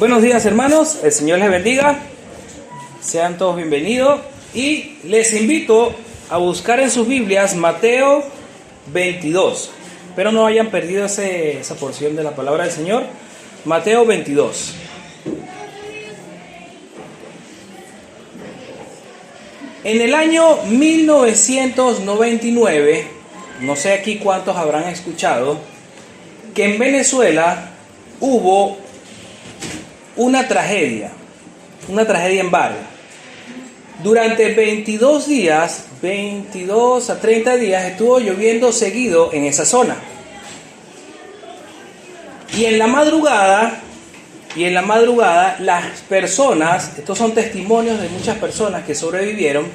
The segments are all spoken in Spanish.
Buenos días, hermanos, el Señor les bendiga, sean todos bienvenidos y les invito a buscar en sus Biblias Mateo 22, pero no hayan perdido esa porción de la palabra del Señor. Mateo 22. En el año 1999, no sé aquí cuántos habrán escuchado, que en Venezuela hubo una tragedia en Vargas. Durante 22 días, 22 a 30 días, estuvo lloviendo seguido en esa zona. Y en la madrugada, las personas, estos son testimonios de muchas personas que sobrevivieron,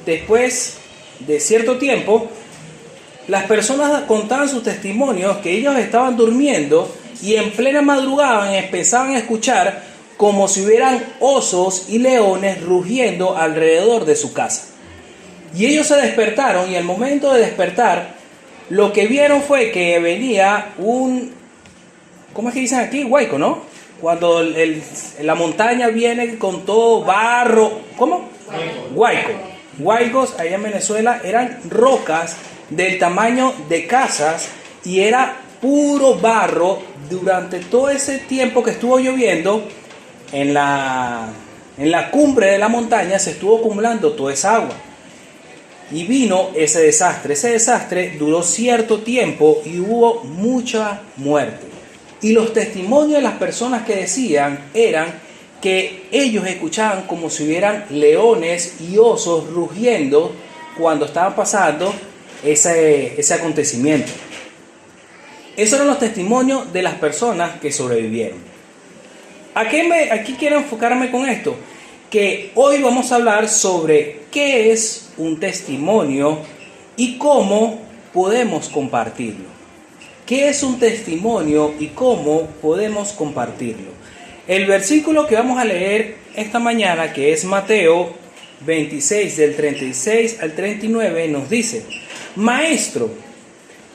después de cierto tiempo, las personas contaban sus testimonios que ellos estaban durmiendo y en plena madrugada empezaban a escuchar como si hubieran osos y leones rugiendo alrededor de su casa. Y ellos se despertaron y al momento de despertar, lo que vieron fue que venía ¿cómo es que dicen aquí? Huaico, ¿no? Cuando la montaña viene con todo barro. ¿Cómo? Huaico. Huaicos allá en Venezuela eran rocas del tamaño de casas y era puro barro. Durante todo ese tiempo que estuvo lloviendo, en la cumbre de la montaña se estuvo acumulando toda esa agua. Y vino ese desastre. Ese desastre duró cierto tiempo y hubo mucha muerte. Y los testimonios de las personas que decían eran que ellos escuchaban como si hubieran leones y osos rugiendo cuando estaban pasando ese acontecimiento. Esos eran los testimonios de las personas que sobrevivieron. Aquí quiero enfocarme con esto, que hoy vamos a hablar sobre qué es un testimonio y cómo podemos compartirlo. ¿Qué es un testimonio y cómo podemos compartirlo? El versículo que vamos a leer esta mañana, que es Mateo 26, del 36 al 39, nos dice: Maestro,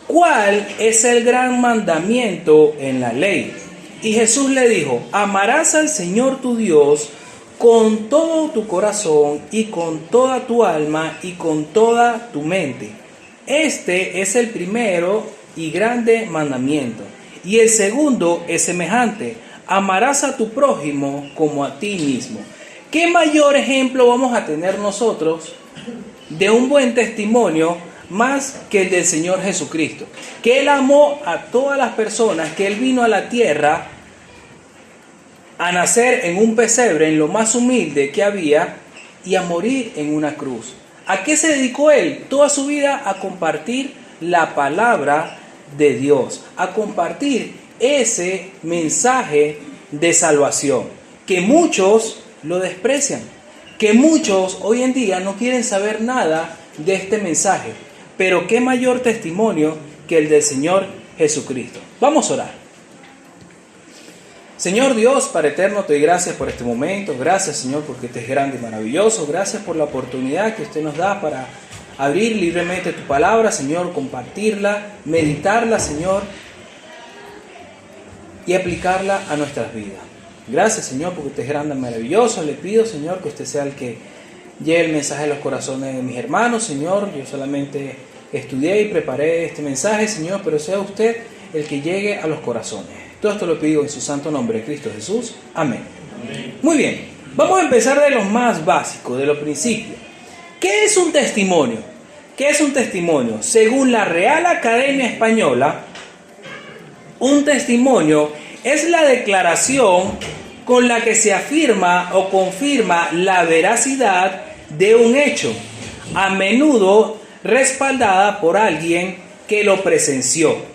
¿cuál es el gran mandamiento en la ley? Y Jesús le dijo: amarás al Señor tu Dios con todo tu corazón y con toda tu alma y con toda tu mente. Este es el primero y grande mandamiento. Y el segundo es semejante: amarás a tu prójimo como a ti mismo. ¿Qué mayor ejemplo vamos a tener nosotros de un buen testimonio más que el del Señor Jesucristo? Que Él amó a todas las personas, que Él vino a la tierra a nacer en un pesebre, en lo más humilde que había, y a morir en una cruz. ¿A qué se dedicó Él? Toda su vida a compartir la palabra de Dios, a compartir ese mensaje de salvación, que muchos lo desprecian, que muchos hoy en día no quieren saber nada de este mensaje. Pero qué mayor testimonio que el del Señor Jesucristo. Vamos a orar. Señor Dios, Padre eterno, te doy gracias por este momento. Gracias, Señor, porque este es grande y maravilloso. Gracias por la oportunidad que usted nos da para abrir libremente tu palabra, Señor, compartirla, meditarla, Señor, y aplicarla a nuestras vidas. Gracias, Señor, porque usted es grande y maravilloso. Le pido, Señor, que usted sea el que lleve el mensaje a los corazones de mis hermanos, Señor. Yo solamente estudié y preparé este mensaje, Señor, pero sea usted el que llegue a los corazones. Todo esto lo pido en su santo nombre, Cristo Jesús. Amén. Amén. Muy bien, vamos a empezar de lo más básico, de los principios. ¿Qué es un testimonio? ¿Qué es un testimonio? Según la Real Academia Española, un testimonio es la declaración con la que se afirma o confirma la veracidad de un hecho, a menudo respaldada por alguien que lo presenció.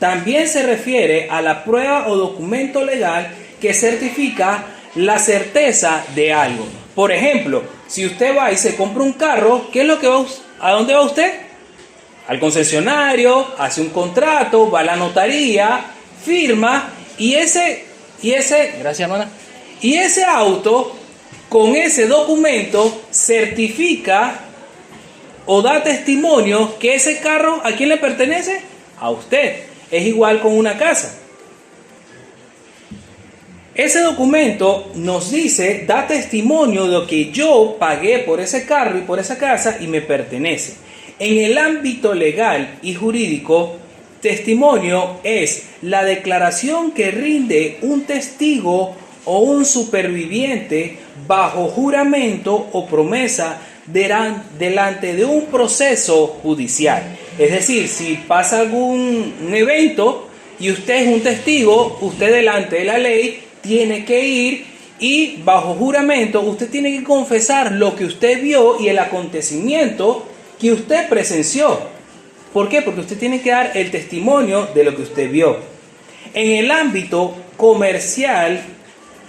También se refiere a la prueba o documento legal que certifica la certeza de algo. Por ejemplo, si usted va y se compra un carro, ¿qué es lo que ¿a dónde va usted? Al concesionario, hace un contrato, va a la notaría, firma y gracias hermana, y ese auto con ese documento certifica o da testimonio que ese carro ¿a quién le pertenece? A usted. Es igual con una casa. Ese documento nos dice, da testimonio de que yo pagué por ese carro y por esa casa y me pertenece. En el ámbito legal y jurídico, testimonio es la declaración que rinde un testigo o un superviviente bajo juramento o promesa delante de un proceso judicial. Es decir, si pasa algún evento y usted es un testigo, usted delante de la ley tiene que ir y bajo juramento usted tiene que confesar lo que usted vio y el acontecimiento que usted presenció. ¿Por qué? Porque usted tiene que dar el testimonio de lo que usted vio. En el ámbito comercial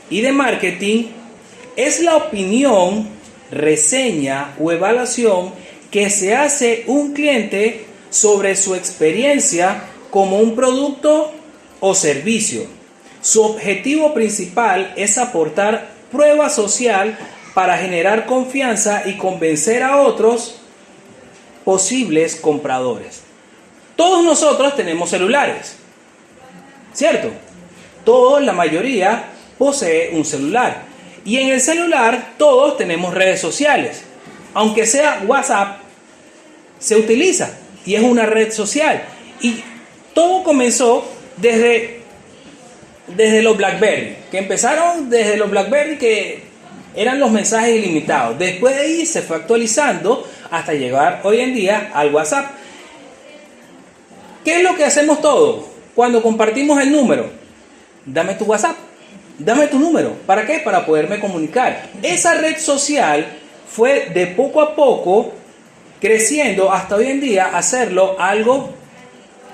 y de marketing, es la opinión, reseña o evaluación que se hace un cliente sobre su experiencia como un producto o servicio. Su objetivo principal es aportar prueba social para generar confianza y convencer a otros posibles compradores. Todos nosotros tenemos celulares, ¿cierto? Todos, la mayoría, posee un celular. Y en el celular todos tenemos redes sociales. Aunque sea WhatsApp, se utiliza y es una red social. Y todo comenzó desde los BlackBerry, que empezaron desde los BlackBerry, que eran los mensajes ilimitados. Después de ahí se fue actualizando hasta llegar hoy en día al WhatsApp. ¿Qué es lo que hacemos todos cuando compartimos el número? Dame tu WhatsApp, dame tu número. ¿Para qué? Para poderme comunicar. Esa red social fue de poco a poco creciendo hasta hoy en día hacerlo algo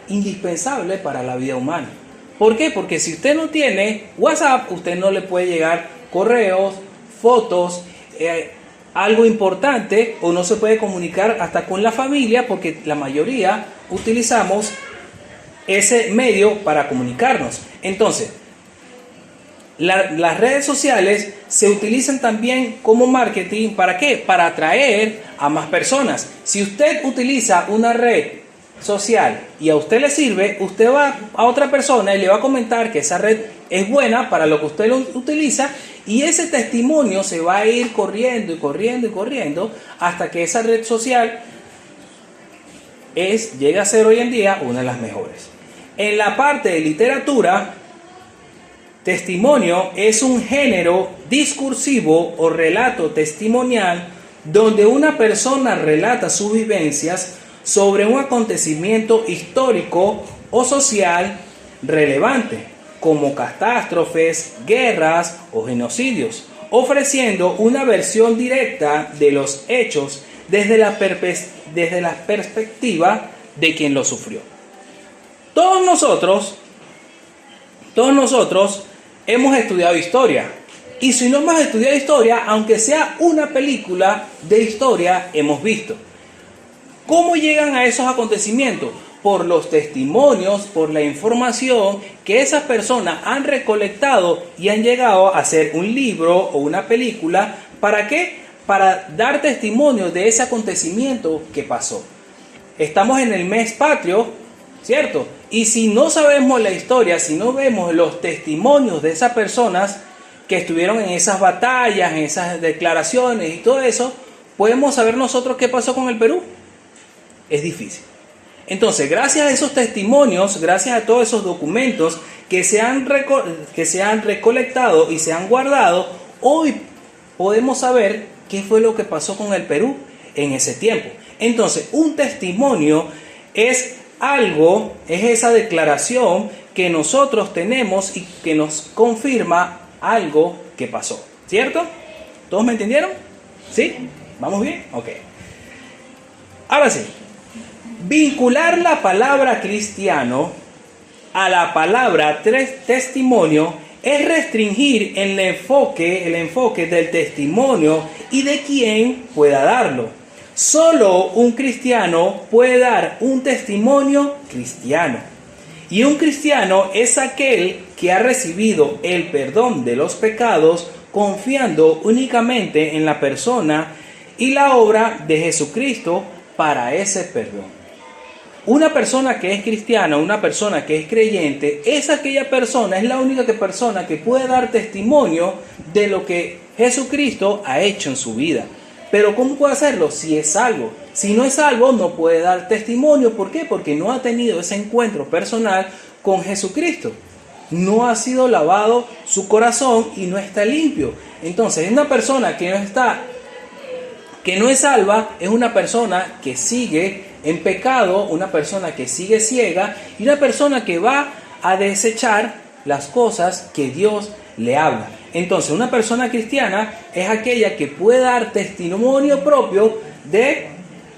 indispensable para la vida humana. ¿Por qué? Porque si usted no tiene WhatsApp, usted no le puede llegar correos, fotos, algo importante, o no se puede comunicar hasta con la familia, porque la mayoría utilizamos ese medio para comunicarnos. Entonces, las redes sociales se utilizan también como marketing. ¿Para qué? Para atraer a más personas. Si usted utiliza una red social y a usted le sirve, usted va a otra persona y le va a comentar que esa red es buena para lo que usted lo utiliza, y ese testimonio se va a ir corriendo y corriendo y corriendo hasta que esa red social llega a ser hoy en día una de las mejores. En la parte de literatura, testimonio es un género discursivo o relato testimonial donde una persona relata sus vivencias sobre un acontecimiento histórico o social relevante, como catástrofes, guerras o genocidios, ofreciendo una versión directa de los hechos desde la perspectiva de quien lo sufrió. Todos nosotros hemos estudiado historia, y si no hemos estudiado historia, aunque sea una película de historia, hemos visto. ¿Cómo llegan a esos acontecimientos? Por los testimonios, por la información que esas personas han recolectado y han llegado a hacer un libro o una película. ¿Para qué? Para dar testimonio de ese acontecimiento que pasó. Estamos en el mes patrio, ¿cierto? Y si no sabemos la historia, si no vemos los testimonios de esas personas que estuvieron en esas batallas, en esas declaraciones y todo eso, ¿podemos saber nosotros qué pasó con el Perú? Es difícil. Entonces, gracias a esos testimonios, gracias a todos esos documentos que se han recolectado y se han guardado, hoy podemos saber qué fue lo que pasó con el Perú en ese tiempo. Entonces, un testimonio es esa declaración que nosotros tenemos y que nos confirma algo que pasó, ¿cierto? ¿Todos me entendieron? ¿Sí? ¿Vamos bien? Ok. Ahora sí. Vincular la palabra cristiano a la palabra testimonio es restringir el enfoque del testimonio y de quien pueda darlo. Solo un cristiano puede dar un testimonio cristiano. Y un cristiano es aquel que ha recibido el perdón de los pecados confiando únicamente en la persona y la obra de Jesucristo para ese perdón. Una persona que es cristiana, una persona que es creyente, es aquella persona, es la única persona que puede dar testimonio de lo que Jesucristo ha hecho en su vida. Pero ¿cómo puede hacerlo? Si es salvo. Si no es salvo, no puede dar testimonio. ¿Por qué? Porque no ha tenido ese encuentro personal con Jesucristo. No ha sido lavado su corazón y no está limpio. Entonces, una persona que no es salva, es una persona que sigue en pecado, una persona que sigue ciega y una persona que va a desechar las cosas que Dios le habla. Entonces, una persona cristiana es aquella que puede dar testimonio propio de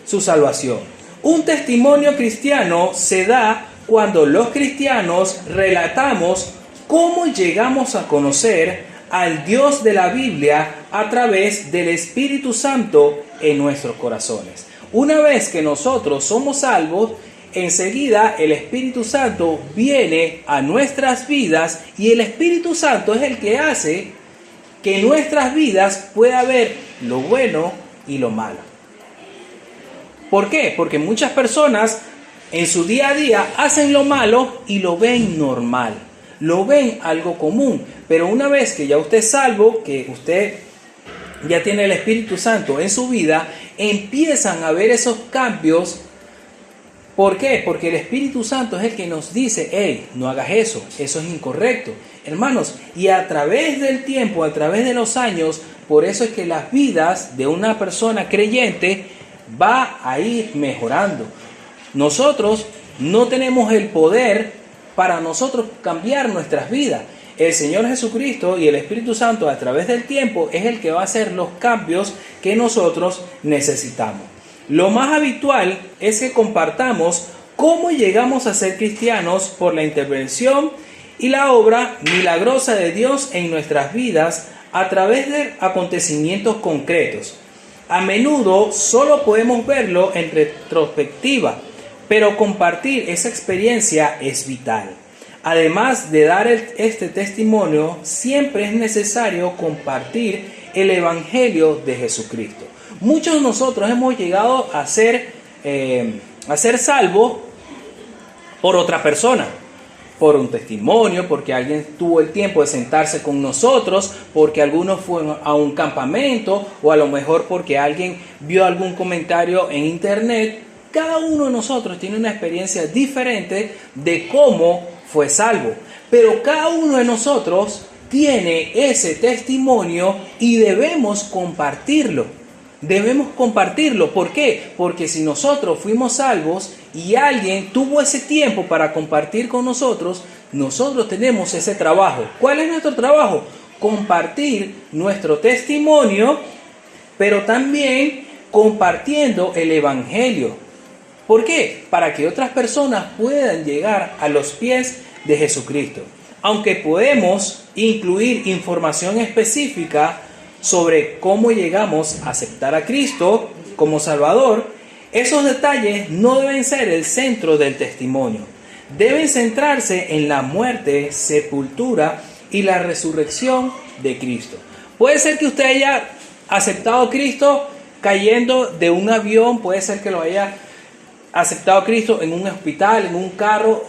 su salvación. Un testimonio cristiano se da cuando los cristianos relatamos cómo llegamos a conocer al Dios de la Biblia a través del Espíritu Santo en nuestros corazones. Una vez que nosotros somos salvos, enseguida el Espíritu Santo viene a nuestras vidas y el Espíritu Santo es el que hace que en nuestras vidas pueda ver lo bueno y lo malo. ¿Por qué? Porque muchas personas en su día a día hacen lo malo y lo ven normal, lo ven algo común, pero una vez que ya usted es salvo, que usted ya tiene el Espíritu Santo en su vida, empiezan a ver esos cambios. ¿Por qué? Porque el Espíritu Santo es el que nos dice, hey, no hagas eso, eso es incorrecto. Hermanos, y a través del tiempo, a través de los años, por eso es que las vidas de una persona creyente va a ir mejorando. Nosotros no tenemos el poder para nosotros cambiar nuestras vidas. El Señor Jesucristo y el Espíritu Santo a través del tiempo es el que va a hacer los cambios que nosotros necesitamos. Lo más habitual es que compartamos cómo llegamos a ser cristianos por la intervención y la obra milagrosa de Dios en nuestras vidas a través de acontecimientos concretos. A menudo solo podemos verlo en retrospectiva, pero compartir esa experiencia es vital. Además de dar este testimonio, siempre es necesario compartir el Evangelio de Jesucristo. Muchos de nosotros hemos llegado a ser salvos por otra persona, por un testimonio, porque alguien tuvo el tiempo de sentarse con nosotros, porque algunos fueron a un campamento o a lo mejor porque alguien vio algún comentario en internet. Cada uno de nosotros tiene una experiencia diferente de cómo fue salvo, pero cada uno de nosotros tiene ese testimonio y debemos compartirlo. ¿Por qué? Porque si nosotros fuimos salvos y alguien tuvo ese tiempo para compartir con nosotros, nosotros tenemos ese trabajo. ¿Cuál es nuestro trabajo? Compartir nuestro testimonio, pero también compartiendo el Evangelio. ¿Por qué? Para que otras personas puedan llegar a los pies de Jesucristo. Aunque podemos incluir información específica sobre cómo llegamos a aceptar a Cristo como Salvador, esos detalles no deben ser el centro del testimonio. Deben centrarse en la muerte, sepultura y la resurrección de Cristo. Puede ser que usted haya aceptado a Cristo cayendo de un avión, puede ser que lo haya aceptado a Cristo en un hospital, en un carro.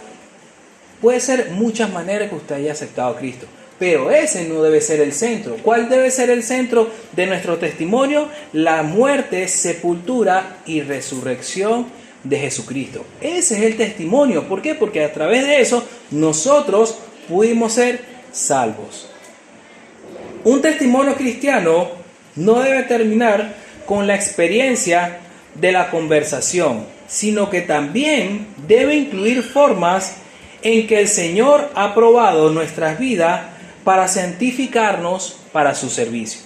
Puede ser muchas maneras que usted haya aceptado a Cristo, pero ese no debe ser el centro. ¿Cuál debe ser el centro de nuestro testimonio? La muerte, sepultura y resurrección de Jesucristo. Ese es el testimonio. ¿Por qué? Porque a través de eso nosotros pudimos ser salvos. Un testimonio cristiano no debe terminar con la experiencia de la conversación, sino que también debe incluir formas en que el Señor ha probado nuestras vidas para santificarnos para su servicio.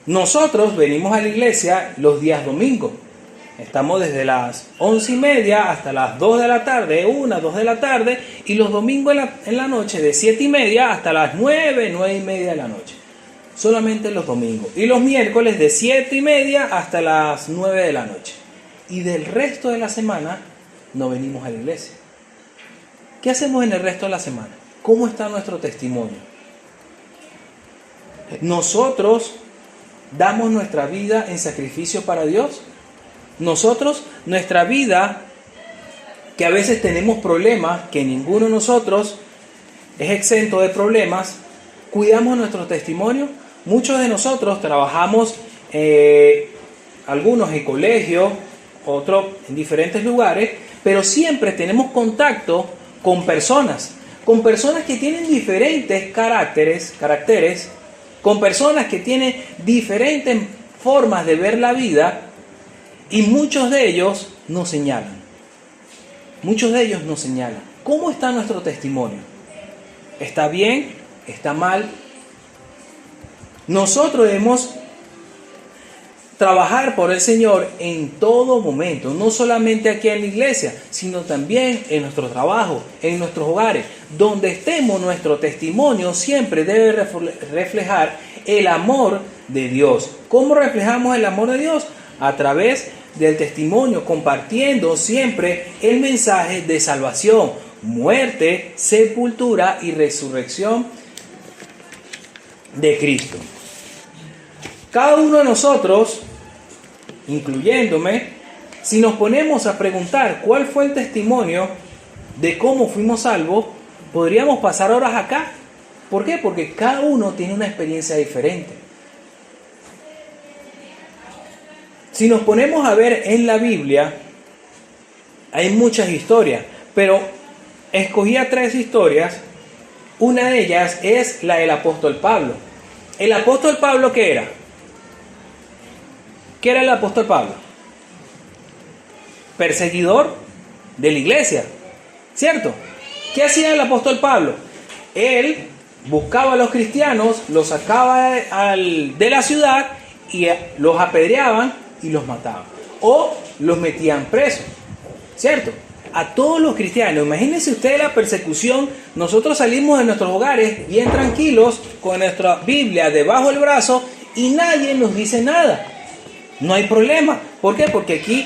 Nosotros venimos a la iglesia los días domingos. Estamos desde las 11:30 hasta las 2 de la tarde, 1, 2 de la tarde, y los domingos en la noche de 7:30 hasta las 9, 9:30 de la noche. Solamente los domingos. Y los miércoles de 7:30 hasta las 9 de la noche. Y del resto de la semana no venimos a la iglesia. ¿Qué hacemos en el resto de la semana? ¿Cómo está nuestro testimonio? ¿Nosotros damos nuestra vida en sacrificio para Dios? Nosotros, nuestra vida, que a veces tenemos problemas, que ninguno de nosotros es exento de problemas, cuidamos nuestro testimonio. Muchos de nosotros trabajamos, algunos en colegio, otros en diferentes lugares, pero siempre tenemos contacto con personas que tienen diferentes caracteres, con personas que tienen diferentes formas de ver la vida, y muchos de ellos nos señalan. ¿Cómo está nuestro testimonio? ¿Está bien? ¿Está mal? Nosotros debemos trabajar por el Señor en todo momento, no solamente aquí en la iglesia, sino también en nuestro trabajo, en nuestros hogares. Donde estemos, nuestro testimonio siempre debe reflejar el amor de Dios. ¿Cómo reflejamos el amor de Dios? A través del testimonio, compartiendo siempre el mensaje de salvación, muerte, sepultura y resurrección de Cristo. Cada uno de nosotros, incluyéndome, si nos ponemos a preguntar cuál fue el testimonio de cómo fuimos salvos, podríamos pasar horas acá. ¿Por qué? Porque cada uno tiene una experiencia diferente. Si nos ponemos a ver en la Biblia, hay muchas historias, pero escogí 3 historias. Una de ellas es la del apóstol Pablo. ¿El apóstol Pablo qué era? ¿Qué era el apóstol Pablo? Perseguidor de la iglesia, ¿cierto? ¿Qué hacía el apóstol Pablo? Él buscaba a los cristianos, los sacaba de la ciudad y los apedreaban y los mataban. O los metían presos, ¿cierto? A todos los cristianos. Imagínense ustedes la persecución. Nosotros salimos de nuestros hogares bien tranquilos, con nuestra Biblia debajo del brazo, y nadie nos dice nada. No hay problema. ¿Por qué? Porque aquí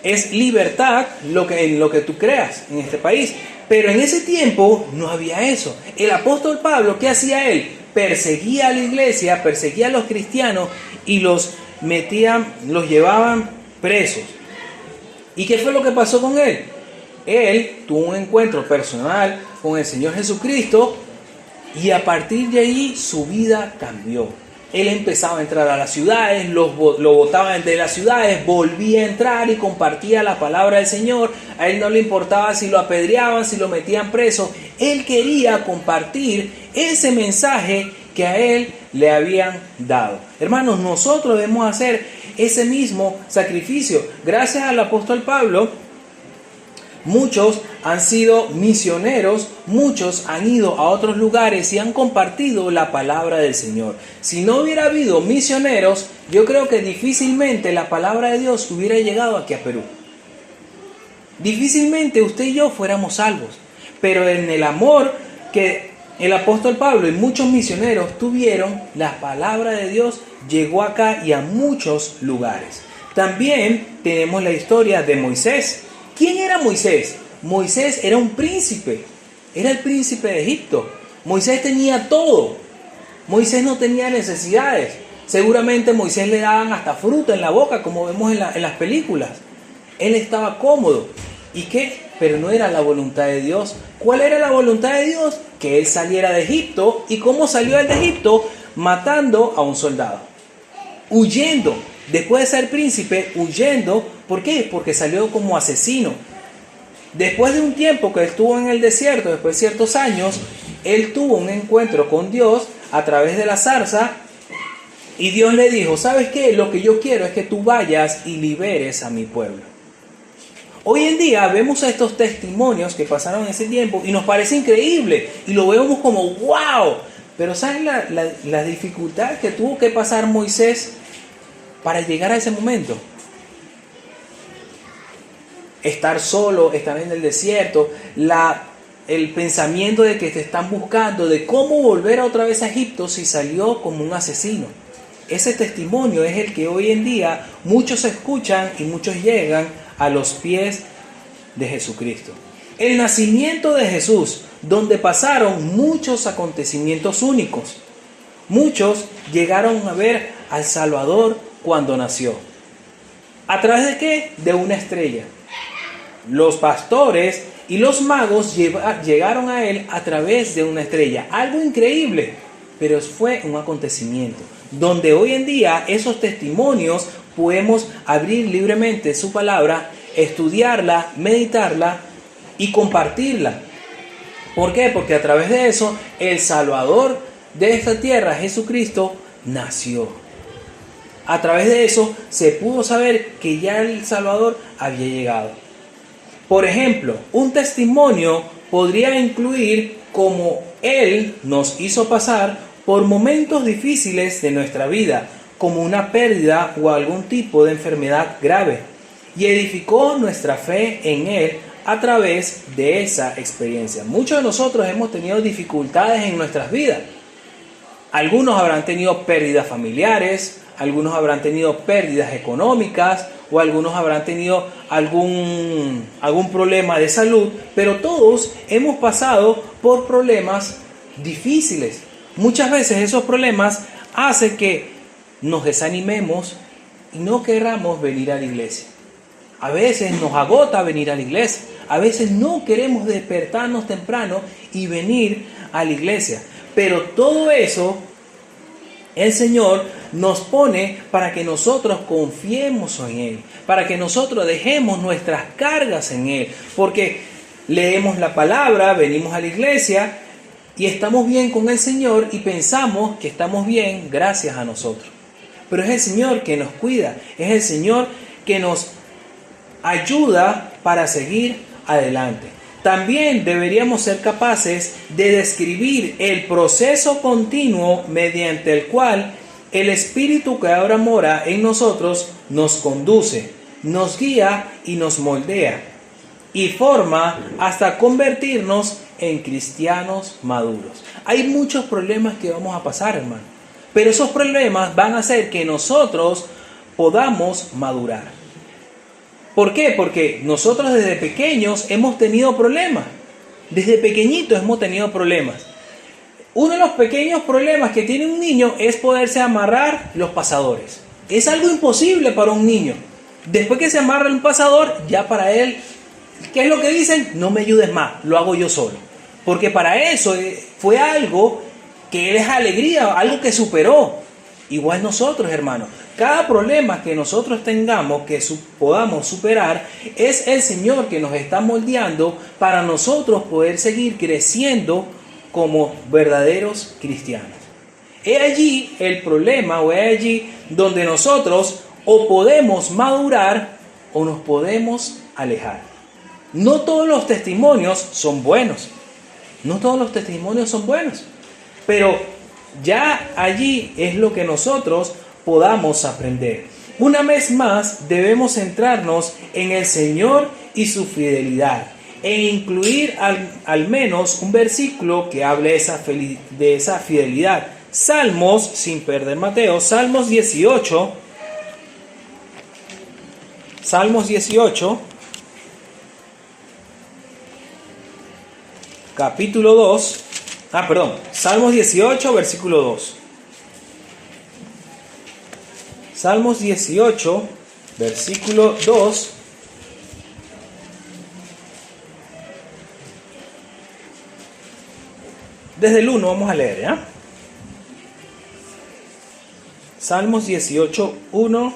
es libertad en lo que tú creas en este país. Pero en ese tiempo no había eso. El apóstol Pablo, ¿qué hacía él? Perseguía a la iglesia, perseguía a los cristianos y los llevaban presos. ¿Y qué fue lo que pasó con él? Él tuvo un encuentro personal con el Señor Jesucristo y a partir de ahí su vida cambió. Él empezaba a entrar a las ciudades, lo botaban de las ciudades, volvía a entrar y compartía la palabra del Señor. A él no le importaba si lo apedreaban, si lo metían preso. Él quería compartir ese mensaje que a él le habían dado. Hermanos, nosotros debemos hacer ese mismo sacrificio. Gracias al apóstol Pablo, muchos han sido misioneros, muchos han ido a otros lugares y han compartido la palabra del Señor. Si no hubiera habido misioneros, yo creo que difícilmente la palabra de Dios hubiera llegado aquí a Perú. Difícilmente usted y yo fuéramos salvos. Pero en el amor que el apóstol Pablo y muchos misioneros tuvieron, la palabra de Dios llegó acá y a muchos lugares. También tenemos la historia de Moisés. ¿Quién era Moisés? Moisés era un príncipe, era el príncipe de Egipto. Moisés tenía todo. Moisés no tenía necesidades. Seguramente Moisés le daban hasta fruta en la boca, como vemos en las películas. Él estaba cómodo. ¿Y qué? Pero no era la voluntad de Dios. ¿Cuál era la voluntad de Dios? Que él saliera de Egipto. ¿Y cómo salió él de Egipto? Matando a un soldado. Huyendo. Después de ser príncipe, huyendo. ¿Por qué? Porque salió como asesino. Después de un tiempo que estuvo en el desierto, después de ciertos años, él tuvo un encuentro con Dios a través de la zarza. Y Dios le dijo, ¿sabes qué? Lo que yo quiero es que tú vayas y liberes a mi pueblo. Hoy en día vemos estos testimonios que pasaron en ese tiempo y nos parece increíble y lo vemos como ¡wow! Pero ¿saben la dificultad que tuvo que pasar Moisés para llegar a ese momento? Estar solo, estar en el desierto, el pensamiento de que te están buscando, de cómo volver otra vez a Egipto si salió como un asesino. Ese testimonio es el que hoy en día muchos escuchan y muchos llegan a los pies de Jesucristo. El nacimiento de Jesús, donde pasaron muchos acontecimientos únicos. Muchos llegaron a ver al Salvador cuando nació. ¿A través de qué? De una estrella. Los pastores y los magos llegaron a él a través de una estrella. Algo increíble, pero fue un acontecimiento donde hoy en día esos testimonios podemos abrir libremente su palabra, estudiarla, meditarla y compartirla. ¿Por qué? Porque a través de eso el Salvador de esta tierra, Jesucristo, nació. A través de eso se pudo saber que ya el Salvador había llegado. Por ejemplo, un testimonio podría incluir cómo Él nos hizo pasar por momentos difíciles de nuestra vida, como una pérdida o algún tipo de enfermedad grave, y edificó nuestra fe en Él a través de esa experiencia. Muchos de nosotros hemos tenido dificultades en nuestras vidas. Algunos habrán tenido pérdidas familiares, algunos habrán tenido pérdidas económicas o algunos habrán tenido algún problema de salud, pero todos hemos pasado por problemas difíciles. Muchas veces esos problemas hacen que nos desanimemos y no queramos venir a la iglesia. A veces nos agota venir a la iglesia, a veces no queremos despertarnos temprano y venir a la iglesia, pero todo eso el Señor nos pone para que nosotros confiemos en Él, para que nosotros dejemos nuestras cargas en Él, porque leemos la palabra, venimos a la iglesia y estamos bien con el Señor y pensamos que estamos bien gracias a nosotros. Pero es el Señor que nos cuida, es el Señor que nos ayuda para seguir adelante. También deberíamos ser capaces de describir el proceso continuo mediante el cual el Espíritu que ahora mora en nosotros nos conduce, nos guía y nos moldea y forma hasta convertirnos en cristianos maduros. Hay muchos problemas que vamos a pasar, hermano, pero esos problemas van a hacer que nosotros podamos madurar. ¿Por qué? Porque nosotros desde pequeños hemos tenido problemas. Desde pequeñitos hemos tenido problemas. Uno de los pequeños problemas que tiene un niño es poderse amarrar los pasadores. Es algo imposible para un niño. Después que se amarra un pasador, ya para él, ¿qué es lo que dicen? No me ayudes más, lo hago yo solo. Porque para eso fue algo que es alegría, algo que superó. Igual nosotros, hermanos. Cada problema que nosotros tengamos, que podamos superar, es el Señor que nos está moldeando para nosotros poder seguir creciendo como verdaderos cristianos. He allí el problema, o he allí donde nosotros o podemos madurar o nos podemos alejar. No todos los testimonios son buenos. No todos los testimonios son buenos. Pero ya allí es lo que nosotros podamos aprender. Una vez más debemos centrarnos en el Señor y su fidelidad e incluir al menos un versículo que hable de esa fidelidad. Salmos, sin perder Mateo, Salmos 18, capítulo 2, Salmos 18, versículo 2. Salmos 18, versículo 2. Desde el 1 vamos a leer, ¿ya? Salmos 18, 1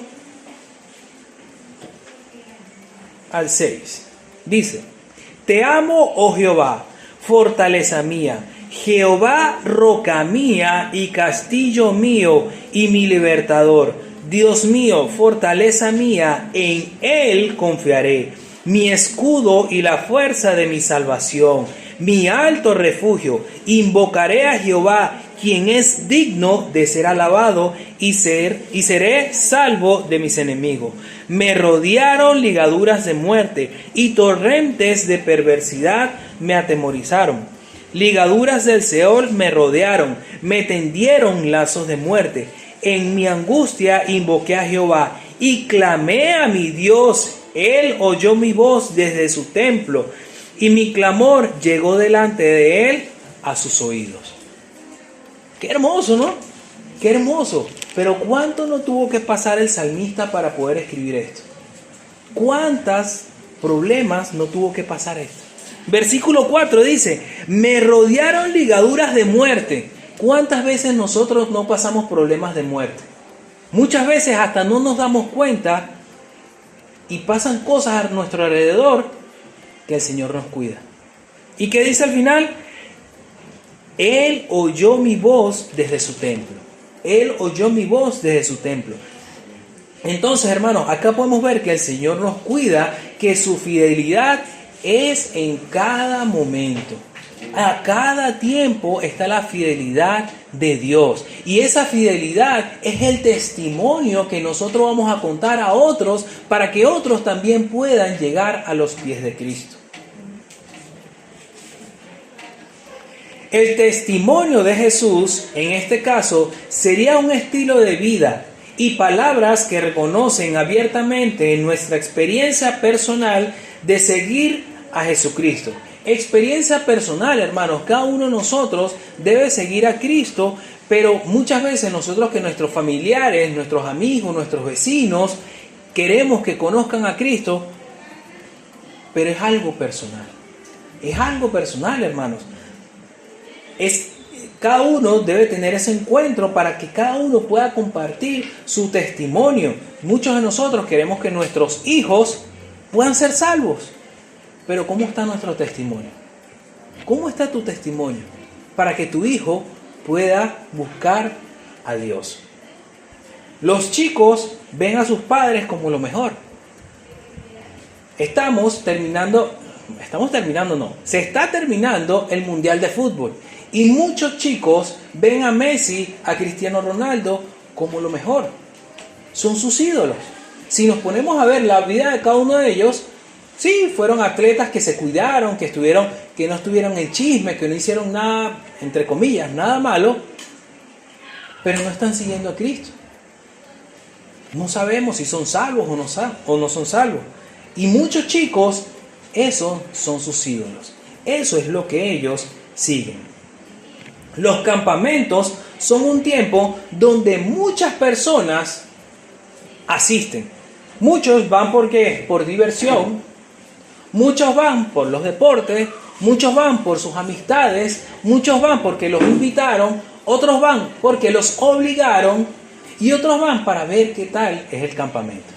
al 6. Dice: Te amo, oh Jehová, fortaleza mía, Jehová, roca mía y castillo mío y mi libertador. Dios mío, fortaleza mía, en Él confiaré, mi escudo y la fuerza de mi salvación, mi alto refugio. Invocaré a Jehová, quien es digno de ser alabado, y seré salvo de mis enemigos. Me rodearon ligaduras de muerte, y torrentes de perversidad me atemorizaron. Ligaduras del Seol me rodearon, me tendieron lazos de muerte. En mi angustia invoqué a Jehová y clamé a mi Dios. Él oyó mi voz desde su templo y mi clamor llegó delante de Él a sus oídos. Qué hermoso, ¿no? Qué hermoso. Pero ¿cuánto no tuvo que pasar el salmista para poder escribir esto? ¿Cuántos problemas no tuvo que pasar esto? Versículo 4 dice, me rodearon ligaduras de muerte. ¿Cuántas veces nosotros no pasamos problemas de muerte? Muchas veces hasta no nos damos cuenta y pasan cosas a nuestro alrededor que el Señor nos cuida. ¿Y qué dice al final? Él oyó mi voz desde su templo. Él oyó mi voz desde su templo. Entonces, hermanos, acá podemos ver que el Señor nos cuida, que su fidelidad es en cada momento. A cada tiempo está la fidelidad de Dios. Y esa fidelidad es el testimonio que nosotros vamos a contar a otros para que otros también puedan llegar a los pies de Cristo. El testimonio de Jesús, en este caso, sería un estilo de vida y palabras que reconocen abiertamente nuestra experiencia personal de seguir a Jesucristo. Experiencia personal, hermanos, cada uno de nosotros debe seguir a Cristo, pero muchas veces nosotros que nuestros familiares, nuestros amigos, nuestros vecinos, queremos que conozcan a Cristo, pero es algo personal. Es algo personal, hermanos. Cada uno debe tener ese encuentro para que cada uno pueda compartir su testimonio. Muchos de nosotros queremos que nuestros hijos puedan ser salvos. Pero ¿cómo está nuestro testimonio? ¿Cómo está tu testimonio? Para que tu hijo pueda buscar a Dios. Los chicos ven a sus padres como lo mejor. Se está terminando el Mundial de Fútbol. Y muchos chicos ven a Messi, a Cristiano Ronaldo como lo mejor. Son sus ídolos. Si nos ponemos a ver la vida de cada uno de ellos, sí, fueron atletas que se cuidaron, que no estuvieron en chisme, que no hicieron nada, entre comillas, nada malo, pero no están siguiendo a Cristo. No sabemos si son salvos o no son salvos. Y muchos chicos, esos son sus ídolos. Eso es lo que ellos siguen. Los campamentos son un tiempo donde muchas personas asisten. Muchos van por diversión, muchos van por los deportes, muchos van por sus amistades, muchos van porque los invitaron, otros van porque los obligaron y otros van para ver qué tal es el campamento.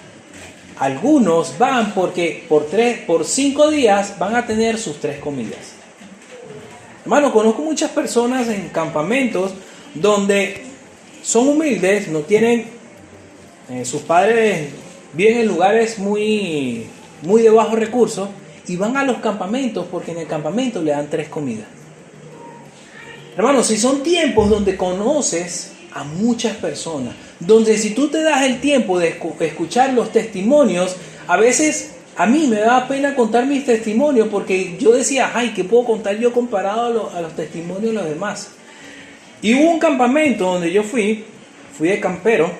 Algunos van porque por 5 días van a tener sus 3 comidas. Hermano, conozco muchas personas en campamentos donde son humildes, no tienen, sus padres viven en lugares muy de bajos recursos y van a los campamentos porque en el campamento le dan 3 comidas. Hermano, si son tiempos donde conoces a muchas personas, donde si tú te das el tiempo de escuchar los testimonios, a veces a mí me daba pena contar mis testimonios porque yo decía, ay, ¿qué puedo contar yo comparado a los testimonios de los demás? Y hubo un campamento donde yo fui de campero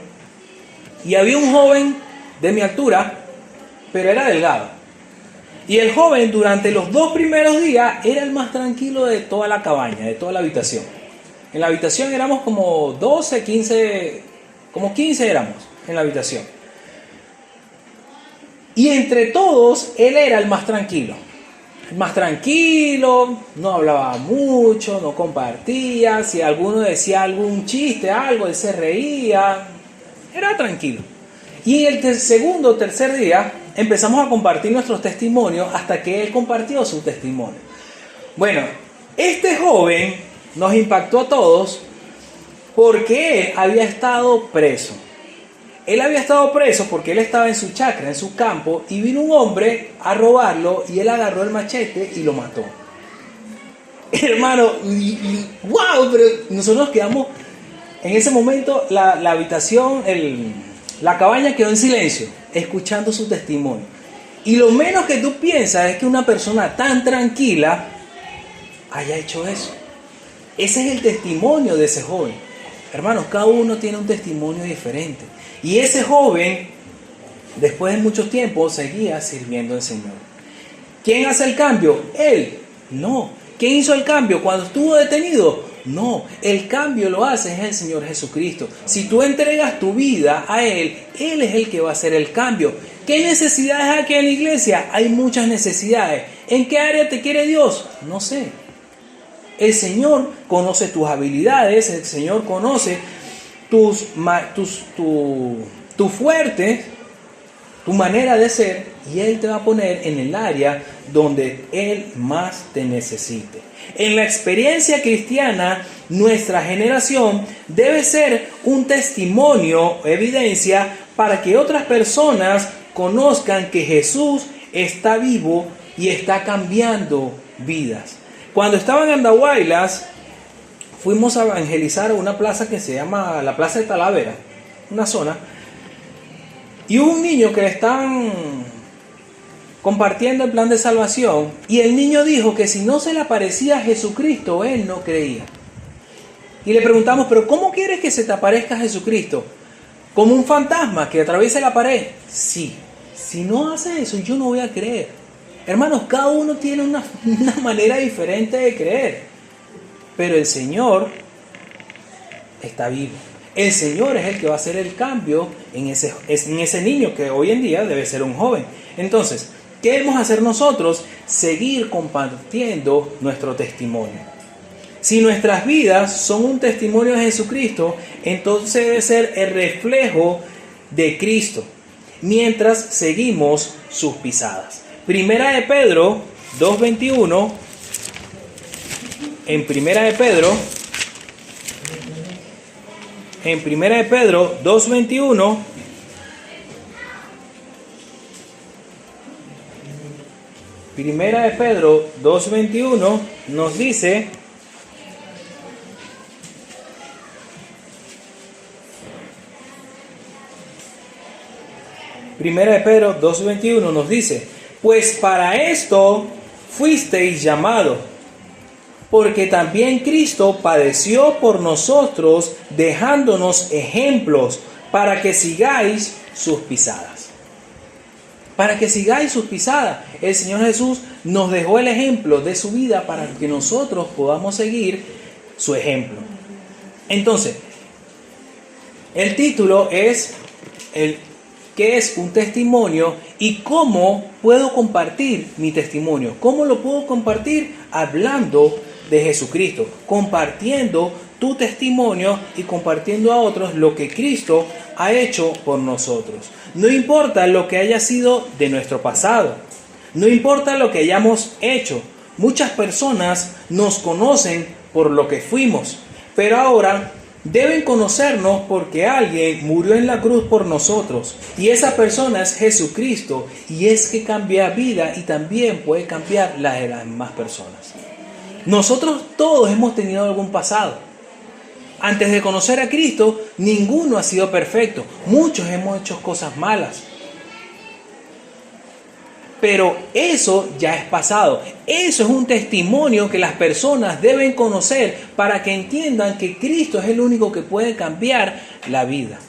y había un joven de mi altura, pero era delgado. Y el joven durante los 2 primeros días era el más tranquilo de toda la cabaña, de toda la habitación. En la habitación éramos como 12, 15, como 15 éramos en la habitación. Y entre todos, él era el más tranquilo. El más tranquilo, no hablaba mucho, no compartía. Si alguno decía algún chiste, algo, él se reía. Era tranquilo. Y en el segundo o tercer día empezamos a compartir nuestros testimonios hasta que él compartió su testimonio. Bueno, este joven nos impactó a todos porque él había estado preso. Él había estado preso porque él estaba en su chacra, en su campo, y vino un hombre a robarlo y él agarró el machete y lo mató. Hermano, wow, pero nosotros nos quedamos en ese momento, la habitación, la cabaña quedó en silencio, escuchando su testimonio. Y lo menos que tú piensas es que una persona tan tranquila haya hecho eso. Ese es el testimonio de ese joven. Hermanos, cada uno tiene un testimonio diferente. Y ese joven, después de mucho tiempo, seguía sirviendo al Señor. ¿Quién hace el cambio? Él. No. ¿Quién hizo el cambio cuando estuvo detenido? No. El cambio lo hace es el Señor Jesucristo. Si tú entregas tu vida a Él, Él es el que va a hacer el cambio. ¿Qué necesidades hay aquí en la iglesia? Hay muchas necesidades. ¿En qué área te quiere Dios? No sé. El Señor conoce tus habilidades, el Señor conoce tu fuerte, tu manera de ser, y Él te va a poner en el área donde Él más te necesite. En la experiencia cristiana, nuestra generación debe ser un testimonio, evidencia, para que otras personas conozcan que Jesús está vivo y está cambiando vidas. Cuando estaba en Andahuaylas, fuimos a evangelizar a una plaza que se llama la Plaza de Talavera, una zona, y hubo un niño que le estaban compartiendo el plan de salvación, y el niño dijo que si no se le aparecía a Jesucristo, él no creía. Y le preguntamos, ¿pero cómo quieres que se te aparezca Jesucristo? ¿Como un fantasma que atraviesa la pared? Sí. Si no hace eso, yo no voy a creer. Hermanos, cada uno tiene una manera diferente de creer. Pero el Señor está vivo. El Señor es el que va a hacer el cambio en ese niño que hoy en día debe ser un joven. Entonces, ¿qué debemos hacer nosotros? Seguir compartiendo nuestro testimonio. Si nuestras vidas son un testimonio de Jesucristo, entonces debe ser el reflejo de Cristo, mientras seguimos sus pisadas. Primera de Pedro 2:21. En Primera de Pedro 2:21. Primera de Pedro 2:21 nos dice: Primera de Pedro 2:21 nos dice: pues para esto fuisteis llamados, porque también Cristo padeció por nosotros, dejándonos ejemplos para que sigáis sus pisadas. Para que sigáis sus pisadas. El Señor Jesús nos dejó el ejemplo de su vida para que nosotros podamos seguir su ejemplo. Entonces, el título es ¿qué es un testimonio y cómo puedo compartir mi testimonio? ¿Cómo lo puedo compartir? Hablando de Jesucristo, compartiendo tu testimonio y compartiendo a otros lo que Cristo ha hecho por nosotros. No importa lo que haya sido de nuestro pasado, no importa lo que hayamos hecho. Muchas personas nos conocen por lo que fuimos, pero ahora deben conocernos porque alguien murió en la cruz por nosotros, y esa persona es Jesucristo, y es que cambia vida y también puede cambiar la de las demás personas. Nosotros todos hemos tenido algún pasado. Antes de conocer a Cristo, ninguno ha sido perfecto. Muchos hemos hecho cosas malas. Pero eso ya es pasado. Eso es un testimonio que las personas deben conocer para que entiendan que Cristo es el único que puede cambiar la vida.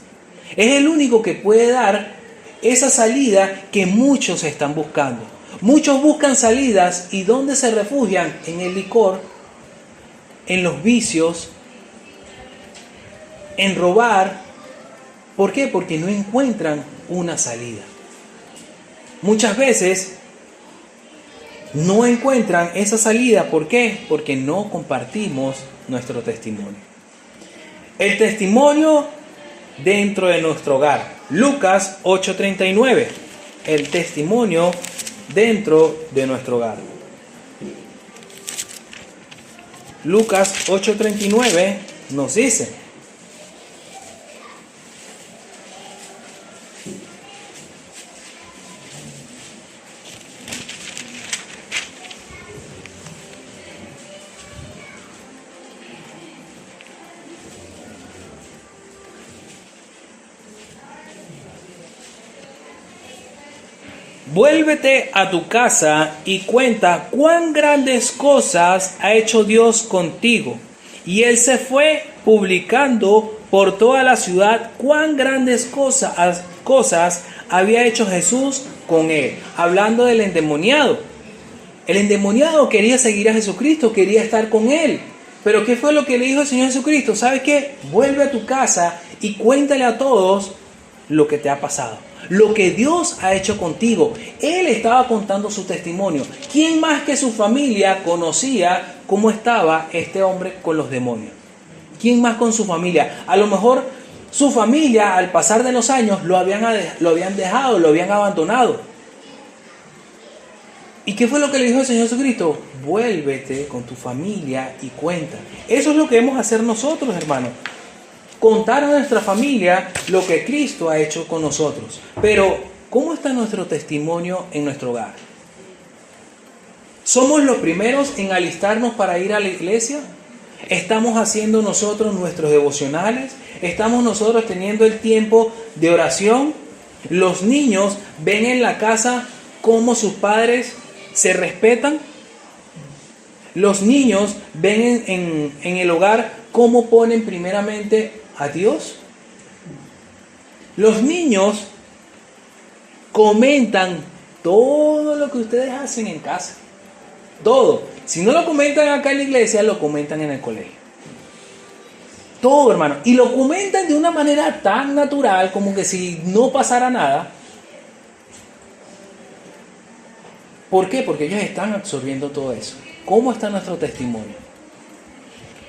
Es el único que puede dar esa salida que muchos están buscando. Muchos buscan salidas, y ¿dónde se refugian? En el licor, en los vicios, en robar. ¿Por qué? Porque no encuentran una salida. Muchas veces no encuentran esa salida. ¿Por qué? Porque no compartimos nuestro testimonio. El testimonio dentro de nuestro hogar. Lucas 8:39. El testimonio dentro de nuestro hogar. Lucas 8:39 nos dice: vuélvete a tu casa y cuenta cuán grandes cosas ha hecho Dios contigo. Y él se fue publicando por toda la ciudad cuán grandes cosas había hecho Jesús con él. Hablando del endemoniado. El endemoniado quería seguir a Jesucristo, quería estar con él. Pero ¿qué fue lo que le dijo el Señor Jesucristo? ¿Sabes qué? Vuelve a tu casa y cuéntale a todos lo que te ha pasado. lo que Dios ha hecho contigo. Él estaba contando su testimonio. ¿Quién más que su familia conocía cómo estaba este hombre con los demonios? ¿Quién más con su familia? A lo mejor su familia, al pasar de los años, lo habían dejado, lo habían abandonado. ¿Y qué fue lo que le dijo el Señor Jesucristo? Vuélvete con tu familia y cuenta. Eso es lo que debemos hacer nosotros, hermanos. Contar a nuestra familia lo que Cristo ha hecho con nosotros. Pero, ¿cómo está nuestro testimonio en nuestro hogar? ¿Somos los primeros en alistarnos para ir a la iglesia? ¿Estamos haciendo nosotros nuestros devocionales? ¿Estamos nosotros teniendo el tiempo de oración? ¿Los niños ven en la casa cómo sus padres se respetan? ¿Los niños ven en el hogar cómo ponen primeramente a Dios? Los niños comentan todo lo que ustedes hacen en casa. Todo. Si no lo comentan acá en la iglesia, lo comentan en el colegio. Todo, hermano. Y lo comentan de una manera tan natural como que si no pasara nada. ¿Por qué? Porque ellos están absorbiendo todo eso. ¿Cómo está nuestro testimonio?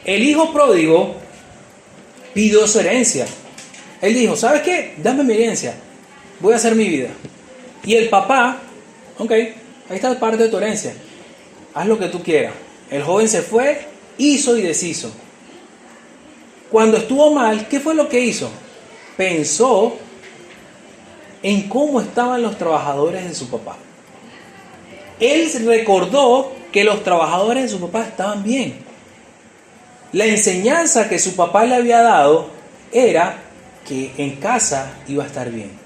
El hijo pródigo pidió su herencia. Él dijo, ¿sabes qué? Dame mi herencia. Voy a hacer mi vida. Y el papá, ok, ahí está parte de tu herencia. Haz lo que tú quieras. El joven se fue, hizo y deshizo. Cuando estuvo mal, ¿qué fue lo que hizo? Pensó en cómo estaban los trabajadores de su papá. Él recordó que los trabajadores de su papá estaban bien. La enseñanza que su papá le había dado era que en casa iba a estar bien.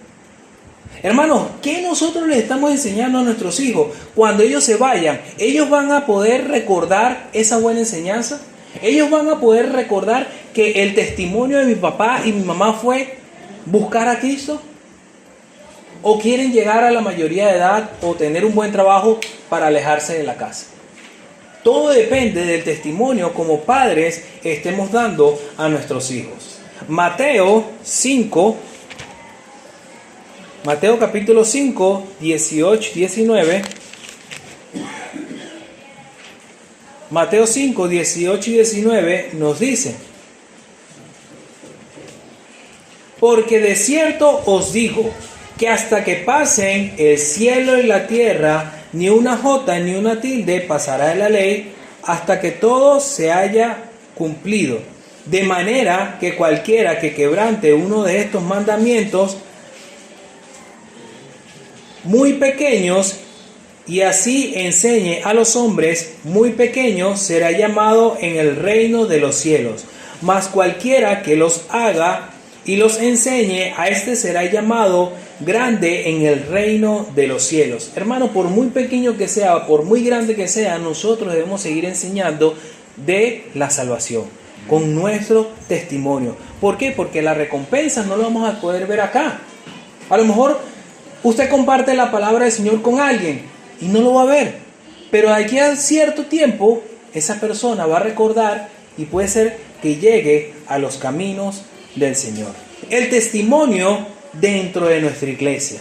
Hermanos, ¿qué nosotros les estamos enseñando a nuestros hijos? Cuando ellos se vayan, ¿ellos van a poder recordar esa buena enseñanza? ¿Ellos van a poder recordar que el testimonio de mi papá y mi mamá fue buscar a Cristo? ¿O quieren llegar a la mayoría de edad o tener un buen trabajo para alejarse de la casa? Todo depende del testimonio como padres estemos dando a nuestros hijos. Mateo capítulo 5, 18, 19. Mateo 5, 18 y 19 nos dice: porque de cierto os digo, que hasta que pasen el cielo y la tierra, ni una jota ni una tilde pasará de la ley, hasta que todo se haya cumplido. De manera que cualquiera que quebrante uno de estos mandamientos muy pequeños, y así enseñe a los hombres muy pequeños, será llamado en el reino de los cielos. Mas cualquiera que los haga y los enseñe, a este será llamado grande en el reino de los cielos. Hermano, por muy pequeño que sea, por muy grande que sea, nosotros debemos seguir enseñando de la salvación con nuestro testimonio. ¿Por qué? Porque la recompensa no la vamos a poder ver acá. A lo mejor usted comparte la palabra del Señor con alguien y no lo va a ver, pero de aquí a cierto tiempo esa persona va a recordar y puede ser que llegue a los caminos del Señor. El testimonio dentro de nuestra iglesia.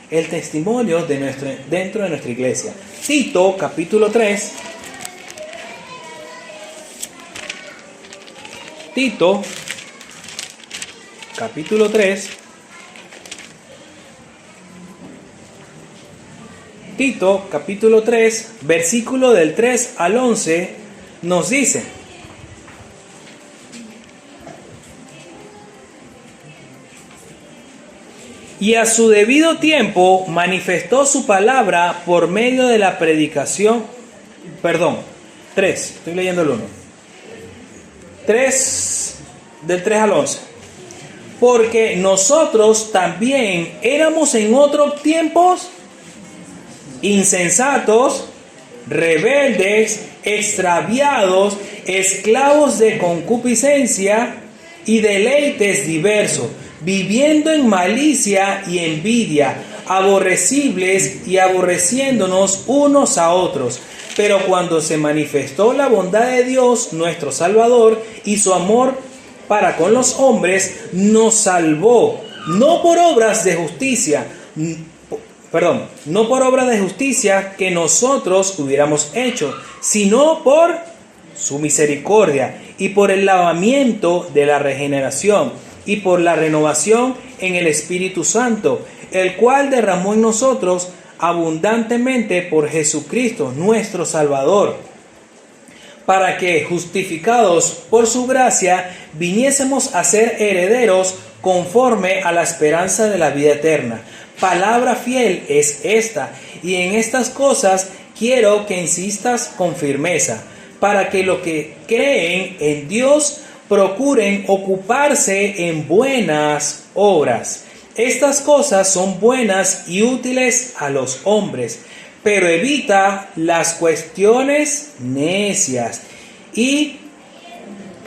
El testimonio dentro de nuestra iglesia. Tito capítulo 3. Tito capítulo 3. Tito capítulo 3, versículo del 3 al 11 nos dice: y a su debido tiempo manifestó su palabra por medio de la predicación. Perdón, 3, estoy leyendo el 1. 3, del 3 al 11. Porque nosotros también éramos en otros tiempos insensatos, rebeldes, extraviados, esclavos de concupiscencia y deleites diversos, viviendo en malicia y envidia, aborrecibles y aborreciéndonos unos a otros. Pero cuando se manifestó la bondad de Dios, nuestro Salvador, y su amor para con los hombres, nos salvó, no por obras de justicia, no por obra de justicia que nosotros hubiéramos hecho, sino por su misericordia y por el lavamiento de la regeneración y por la renovación en el Espíritu Santo, el cual derramó en nosotros abundantemente por Jesucristo nuestro Salvador, para que, justificados por su gracia, viniésemos a ser herederos conforme a la esperanza de la vida eterna. Palabra fiel es esta, y en estas cosas quiero que insistas con firmeza, para que los que creen en Dios procuren ocuparse en buenas obras. Estas cosas son buenas y útiles a los hombres, pero evita las cuestiones necias y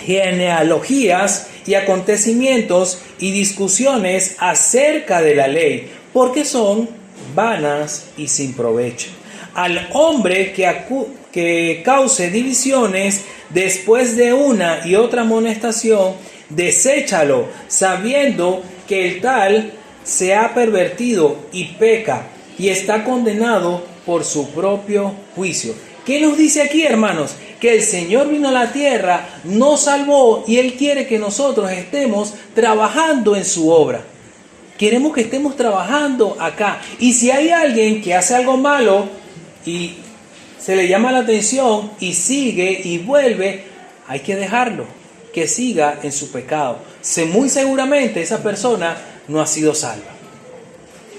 genealogías y acontecimientos y discusiones acerca de la ley, porque son vanas y sin provecho. Al hombre que cause divisiones después de una y otra amonestación, deséchalo, sabiendo que el tal se ha pervertido y peca y está condenado por su propio juicio. ¿Qué nos dice aquí, hermanos? Que el Señor vino a la tierra, nos salvó y Él quiere que nosotros estemos trabajando en su obra. Queremos que estemos trabajando acá. Y si hay alguien que hace algo malo y se le llama la atención y sigue y vuelve, hay que dejarlo, que siga en su pecado. Muy seguramente esa persona no ha sido salva.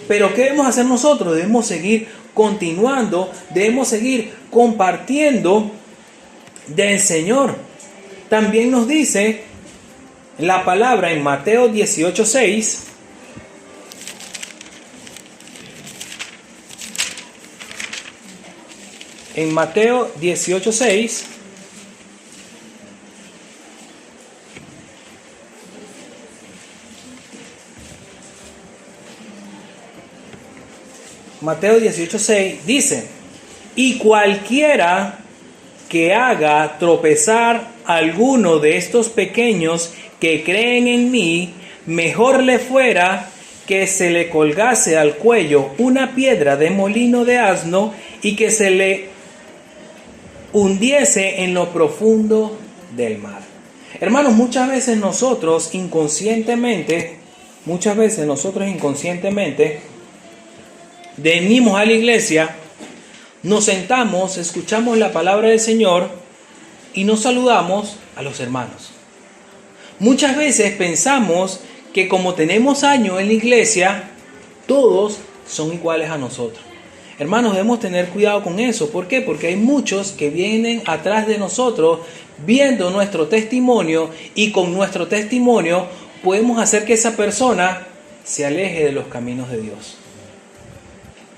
Pero ¿qué debemos hacer nosotros? Debemos seguir continuando, debemos seguir compartiendo del Señor. También nos dice la palabra en Mateo 18:6. En Mateo 18:6 Mateo 18:6 dice: y cualquiera que haga tropezar a alguno de estos pequeños que creen en mí, mejor le fuera que se le colgase al cuello una piedra de molino de asno y que se le hundiese en lo profundo del mar. Hermanos, muchas veces nosotros inconscientemente venimos a la iglesia, nos sentamos, escuchamos la palabra del Señor y nos saludamos a los hermanos. Muchas veces pensamos que como tenemos años en la iglesia, todos son iguales a nosotros. Hermanos, debemos tener cuidado con eso. ¿Por qué? Porque hay muchos que vienen atrás de nosotros viendo nuestro testimonio y con nuestro testimonio podemos hacer que esa persona se aleje de los caminos de Dios.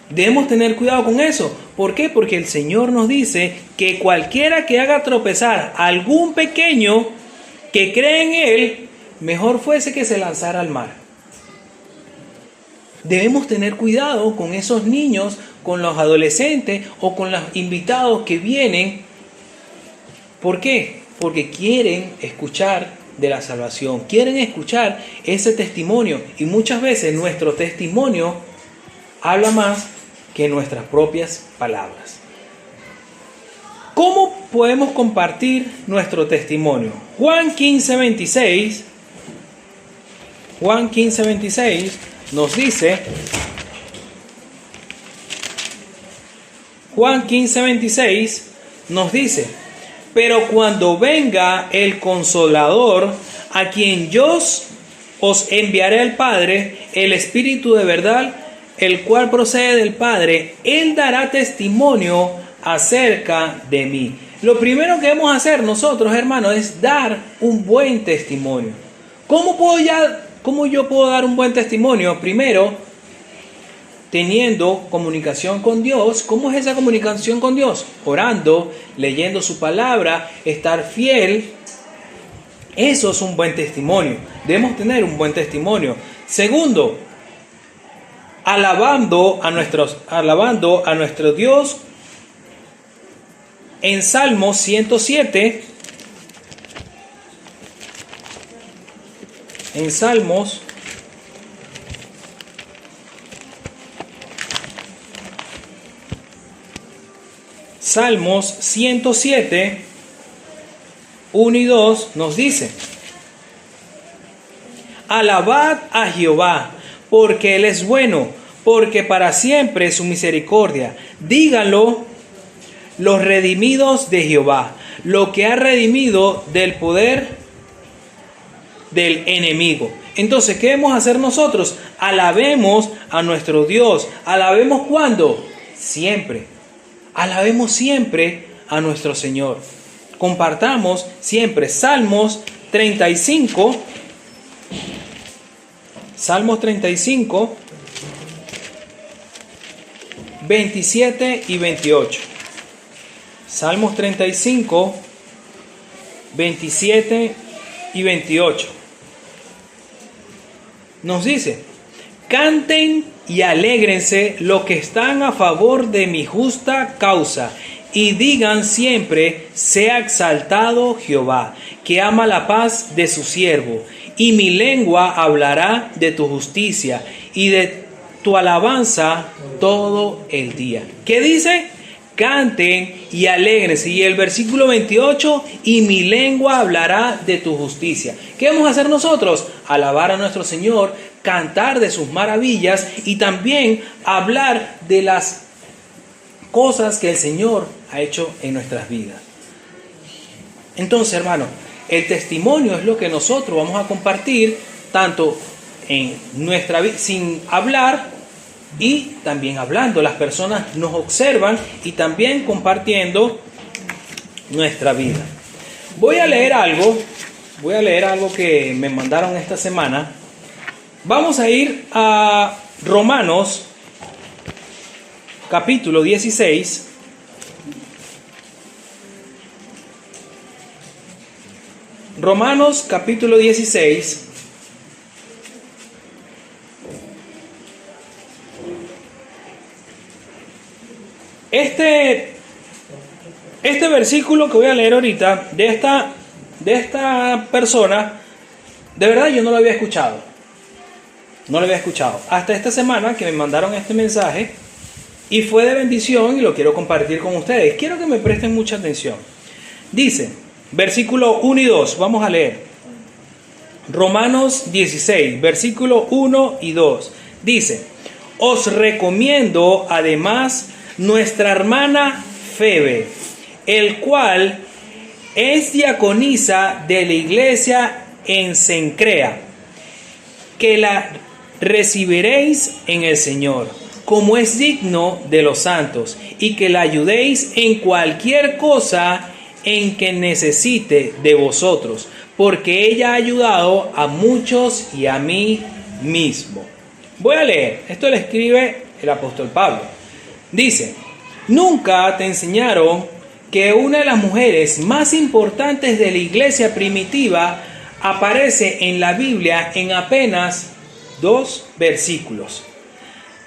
Debemos tener cuidado con eso. ¿Por qué? Porque el Señor nos dice que cualquiera que haga tropezar a algún pequeño que cree en Él, mejor fuese que se lanzara al mar. Debemos tener cuidado con esos niños, con los adolescentes o con los invitados que vienen. ¿Por qué? Porque quieren escuchar de la salvación, quieren escuchar ese testimonio y muchas veces nuestro testimonio habla más que nuestras propias palabras. ¿Cómo podemos compartir nuestro testimonio? Juan 15:26 nos dice, pero cuando venga el Consolador, a quien yo os enviaré al Padre, el Espíritu de verdad, el cual procede del Padre, Él dará testimonio acerca de mí. Lo primero que debemos hacer nosotros, hermanos, es dar un buen testimonio. ¿Cómo yo puedo dar un buen testimonio? Primero, teniendo comunicación con Dios. ¿Cómo es esa comunicación con Dios? Orando, leyendo su palabra, estar fiel. Eso es un buen testimonio. Debemos tener un buen testimonio. Segundo, alabando a nuestro Dios. En Salmo 107, Salmos 107, 1 y 2 nos dice: alabad a Jehová, porque Él es bueno, porque para siempre es su misericordia. Díganlo los redimidos de Jehová, lo que ha redimido del poder del enemigo. Entonces, ¿qué debemos hacer nosotros? Alabemos a nuestro Dios. ¿Alabemos cuándo? Siempre. Alabemos siempre a nuestro Señor. Compartamos siempre. Salmos 35. Salmos 35, 27 y 28. Salmos 35, 27 y 28. Nos dice: canten y alégrense los que están a favor de mi justa causa, y digan siempre: sea exaltado Jehová, que ama la paz de su siervo. Y mi lengua hablará de tu justicia y de tu alabanza todo el día. ¿Qué dice? Canten y alégrense. Y el versículo 28, y mi lengua hablará de tu justicia. ¿Qué vamos a hacer nosotros? Alabar a nuestro Señor, cantar de sus maravillas y también hablar de las cosas que el Señor ha hecho en nuestras vidas. Entonces, hermano, el testimonio es lo que nosotros vamos a compartir tanto en nuestra vida sin hablar y también hablando. Las personas nos observan y también compartiendo nuestra vida. Voy a leer algo que me mandaron esta semana. Vamos a ir a Romanos capítulo 16. Romanos capítulo 16. Este versículo que voy a leer ahorita de esta persona, de verdad yo no lo había escuchado. No lo había escuchado. Hasta esta semana que me mandaron este mensaje y fue de bendición y lo quiero compartir con ustedes. Quiero que me presten mucha atención. Dice, versículo 1 y 2, vamos a leer. Romanos 16, versículo 1 y 2. Dice: os recomiendo además nuestra hermana Febe, el cual es diaconisa de la iglesia en Cencrea, que la recibiréis en el Señor, como es digno de los santos, y que la ayudéis en cualquier cosa en que necesite de vosotros, porque ella ha ayudado a muchos y a mí mismo. Voy a leer, esto le escribe el apóstol Pablo. Dice: nunca te enseñaron que una de las mujeres más importantes de la iglesia primitiva aparece en la Biblia en apenas 2 versículos.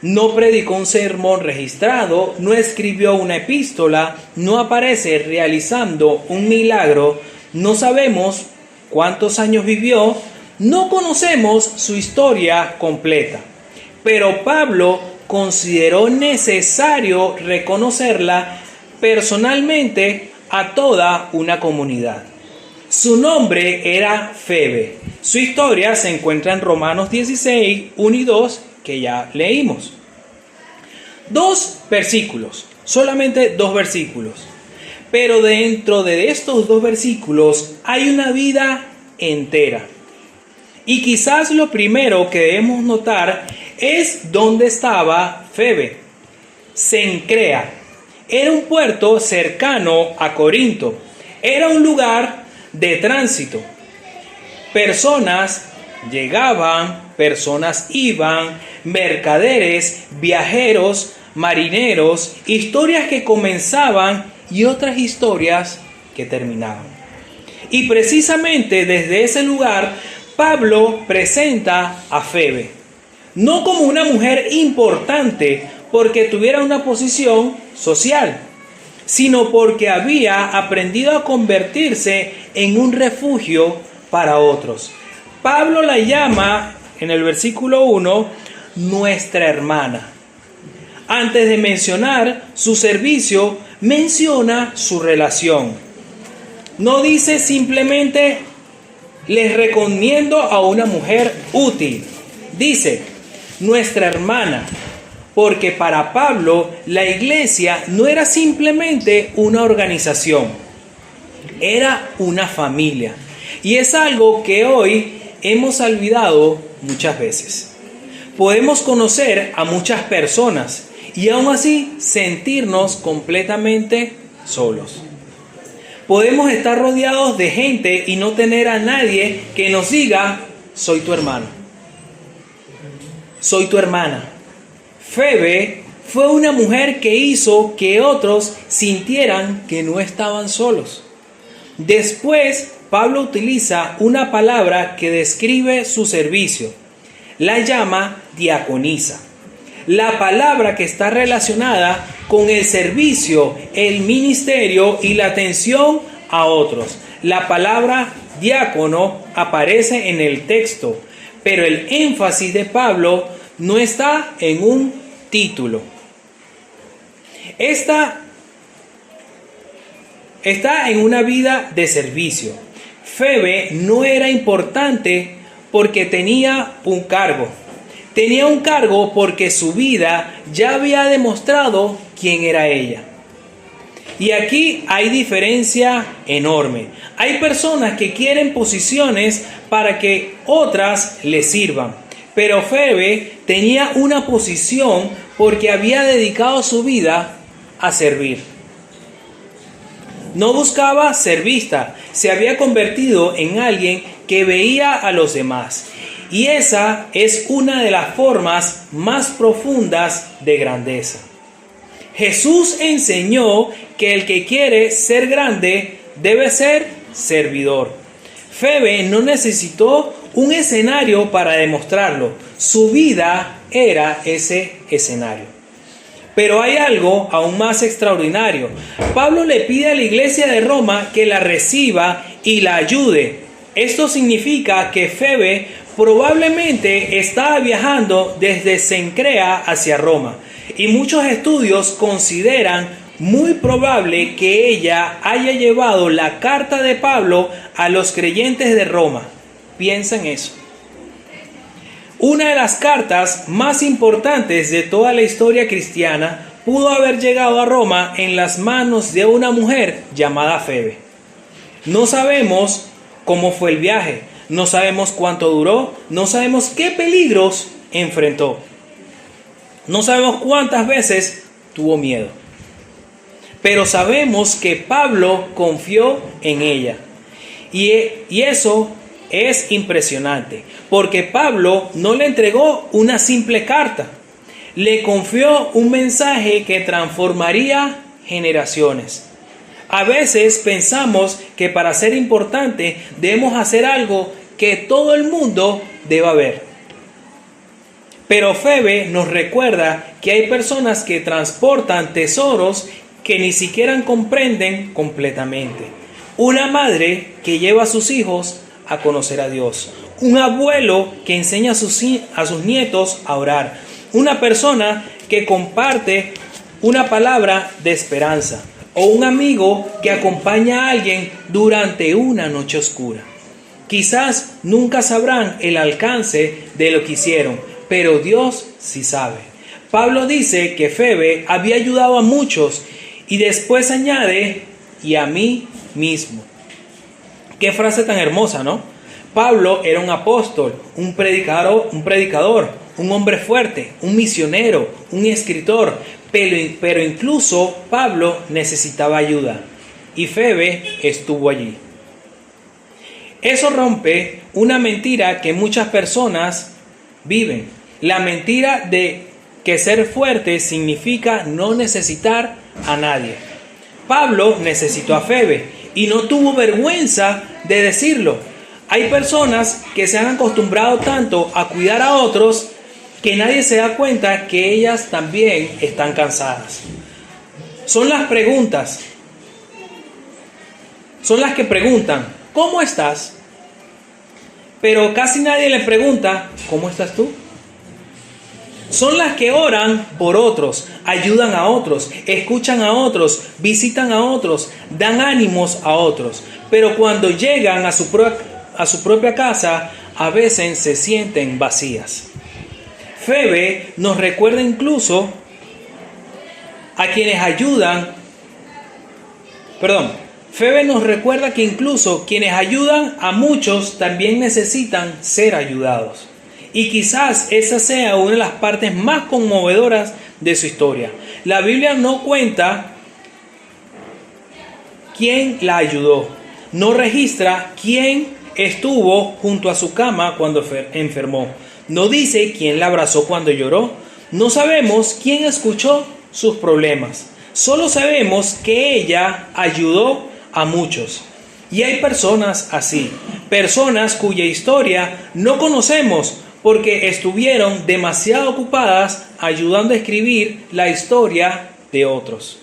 No predicó un sermón registrado, no escribió una epístola, no aparece realizando un milagro, no sabemos cuántos años vivió, no conocemos su historia completa. Pero Pablo consideró necesario reconocerla personalmente a toda una comunidad. Su nombre era Febe. Su historia se encuentra en Romanos 16, 1 y 2, que ya leímos. 2 versículos, solamente 2 versículos. Pero dentro de estos 2 versículos hay una vida entera. Y quizás lo primero que debemos notar es dónde estaba Febe. Cencrea. Era un puerto cercano a Corinto. Era un lugar de tránsito. Personas llegaban, personas iban, mercaderes, viajeros, marineros, historias que comenzaban y otras historias que terminaban. Y precisamente desde ese lugar, Pablo presenta a Febe, no como una mujer importante porque tuviera una posición social, sino porque había aprendido a convertirse en un refugio para otros. Pablo la llama en el versículo 1 nuestra hermana. Antes de mencionar su servicio, menciona su relación. No dice simplemente les recomiendo a una mujer útil. Dice nuestra hermana, porque para Pablo la iglesia no era simplemente una organización, era una familia. Y es algo que hoy hemos olvidado muchas veces. Podemos conocer a muchas personas y aún así sentirnos completamente solos. Podemos estar rodeados de gente y no tener a nadie que nos diga, soy tu hermano, soy tu hermana. Febe fue una mujer que hizo que otros sintieran que no estaban solos. Después, Pablo utiliza una palabra que describe su servicio. La llama diaconisa. La palabra que está relacionada con el servicio, el ministerio y la atención a otros. La palabra diácono aparece en el texto, pero el énfasis de Pablo no está en un título. Está en una vida de servicio. Febe no era importante porque tenía un cargo. Tenía un cargo porque su vida ya había demostrado quién era ella. Y aquí hay diferencia enorme. Hay personas que quieren posiciones para que otras les sirvan. Pero Febe tenía una posición porque había dedicado su vida a servir. No buscaba ser vista, se había convertido en alguien que veía a los demás. Y esa es una de las formas más profundas de grandeza. Jesús enseñó que el que quiere ser grande debe ser servidor. Febe no necesitó un escenario para demostrarlo. Su vida era ese escenario. Pero hay algo aún más extraordinario. Pablo le pide a la iglesia de Roma que la reciba y la ayude. Esto significa que Febe probablemente estaba viajando desde Cencrea hacia Roma. Y muchos estudios consideran muy probable que ella haya llevado la carta de Pablo a los creyentes de Roma. Piensa en eso. Una de las cartas más importantes de toda la historia cristiana pudo haber llegado a Roma en las manos de una mujer llamada Febe. No sabemos cómo fue el viaje, no sabemos cuánto duró, no sabemos qué peligros enfrentó, no sabemos cuántas veces tuvo miedo. Pero sabemos que Pablo confió en ella. Y eso es impresionante, porque Pablo no le entregó una simple carta, le confió un mensaje que transformaría generaciones. A veces pensamos que para ser importante debemos hacer algo que todo el mundo deba ver. Pero Febe nos recuerda que hay personas que transportan tesoros que ni siquiera comprenden completamente. Una madre que lleva a sus hijos a conocer a Dios. Un abuelo que enseña a sus nietos a orar. Una persona que comparte una palabra de esperanza. O un amigo que acompaña a alguien durante una noche oscura. Quizás nunca sabrán el alcance de lo que hicieron, pero Dios sí sabe. Pablo dice que Febe había ayudado a muchos y después añade, y a mí mismo. Qué frase tan hermosa, ¿no? Pablo era un apóstol, un predicador, un hombre fuerte, un misionero, un escritor, pero incluso Pablo necesitaba ayuda y Febe estuvo allí. Eso rompe una mentira que muchas personas viven. La mentira de que ser fuerte significa no necesitar a nadie. Pablo necesitó a Febe y no tuvo vergüenza de decirlo. Hay personas que se han acostumbrado tanto a cuidar a otros que nadie se da cuenta que ellas también están cansadas. Son las preguntas. Son las que preguntan, ¿cómo estás? Pero casi nadie le pregunta, ¿cómo estás tú? Son las que oran por otros, ayudan a otros, escuchan a otros, visitan a otros, dan ánimos a otros. Pero cuando llegan a su propia casa, a veces se sienten vacías. Febe nos recuerda incluso a quienes ayudan. Febe nos recuerda que incluso quienes ayudan a muchos también necesitan ser ayudados. Y quizás esa sea una de las partes más conmovedoras de su historia. La Biblia no cuenta quién la ayudó, no registra quién estuvo junto a su cama cuando enfermó, no dice quién la abrazó cuando lloró, no sabemos quién escuchó sus problemas, solo sabemos que ella ayudó a muchos. Y hay personas así, personas cuya historia no conocemos, porque estuvieron demasiado ocupadas ayudando a escribir la historia de otros.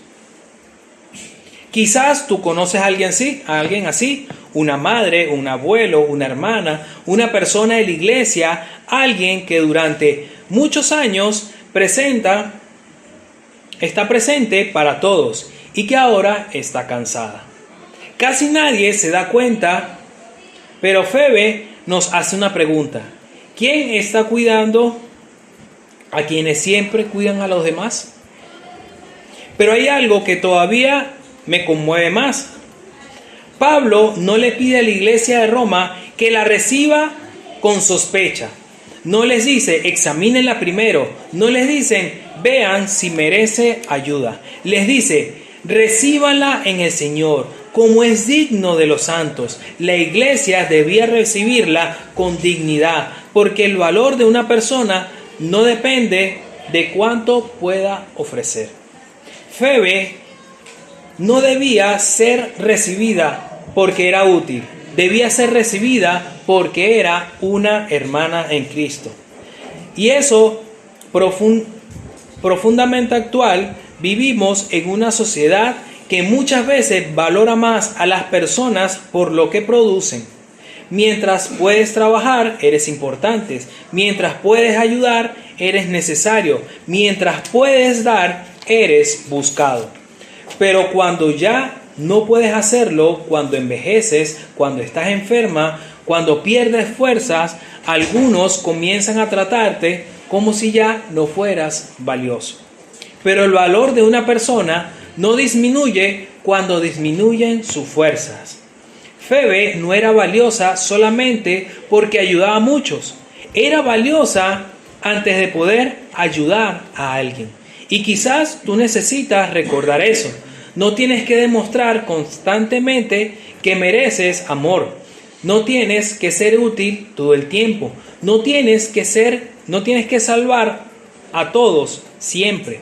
Quizás tú conoces a alguien así, una madre, un abuelo, una hermana, una persona de la iglesia, alguien que durante muchos años está presente para todos y que ahora está cansada. Casi nadie se da cuenta, pero Febe nos hace una pregunta. ¿Quién está cuidando a quienes siempre cuidan a los demás? Pero hay algo que todavía me conmueve más. Pablo no le pide a la iglesia de Roma que la reciba con sospecha. No les dice, examínenla primero. No les dicen, vean si merece ayuda. Les dice, recíbanla en el Señor, como es digno de los santos. La iglesia debía recibirla con dignidad, porque el valor de una persona no depende de cuánto pueda ofrecer. Febe no debía ser recibida porque era útil, debía ser recibida porque era una hermana en Cristo. Y eso profundamente actual. Vivimos en una sociedad que muchas veces valora más a las personas por lo que producen. Mientras puedes trabajar, eres importante. Mientras puedes ayudar, eres necesario. Mientras puedes dar, eres buscado. Pero cuando ya no puedes hacerlo, cuando envejeces, cuando estás enferma, cuando pierdes fuerzas, algunos comienzan a tratarte como si ya no fueras valioso. Pero el valor de una persona no disminuye cuando disminuyen sus fuerzas. Febe no era valiosa solamente porque ayudaba a muchos. Era valiosa antes de poder ayudar a alguien. Y quizás tú necesitas recordar eso. No tienes que demostrar constantemente que mereces amor. No tienes que ser útil todo el tiempo. No tienes que salvar a todos siempre.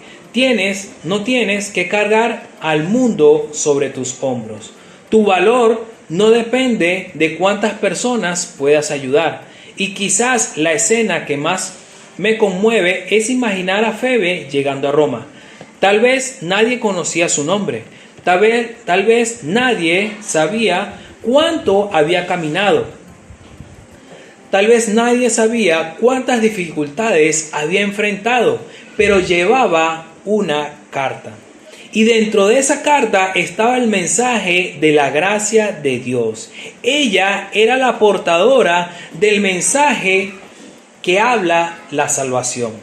No tienes que cargar al mundo sobre tus hombros. Tu valor no depende de cuántas personas puedas ayudar. Y quizás la escena que más me conmueve es imaginar a Febe llegando a Roma. Tal vez nadie conocía su nombre. Tal vez nadie sabía cuánto había caminado. Tal vez nadie sabía cuántas dificultades había enfrentado, pero llevaba una carta. Y dentro de esa carta estaba el mensaje de la gracia de Dios. Ella era la portadora del mensaje que habla la salvación.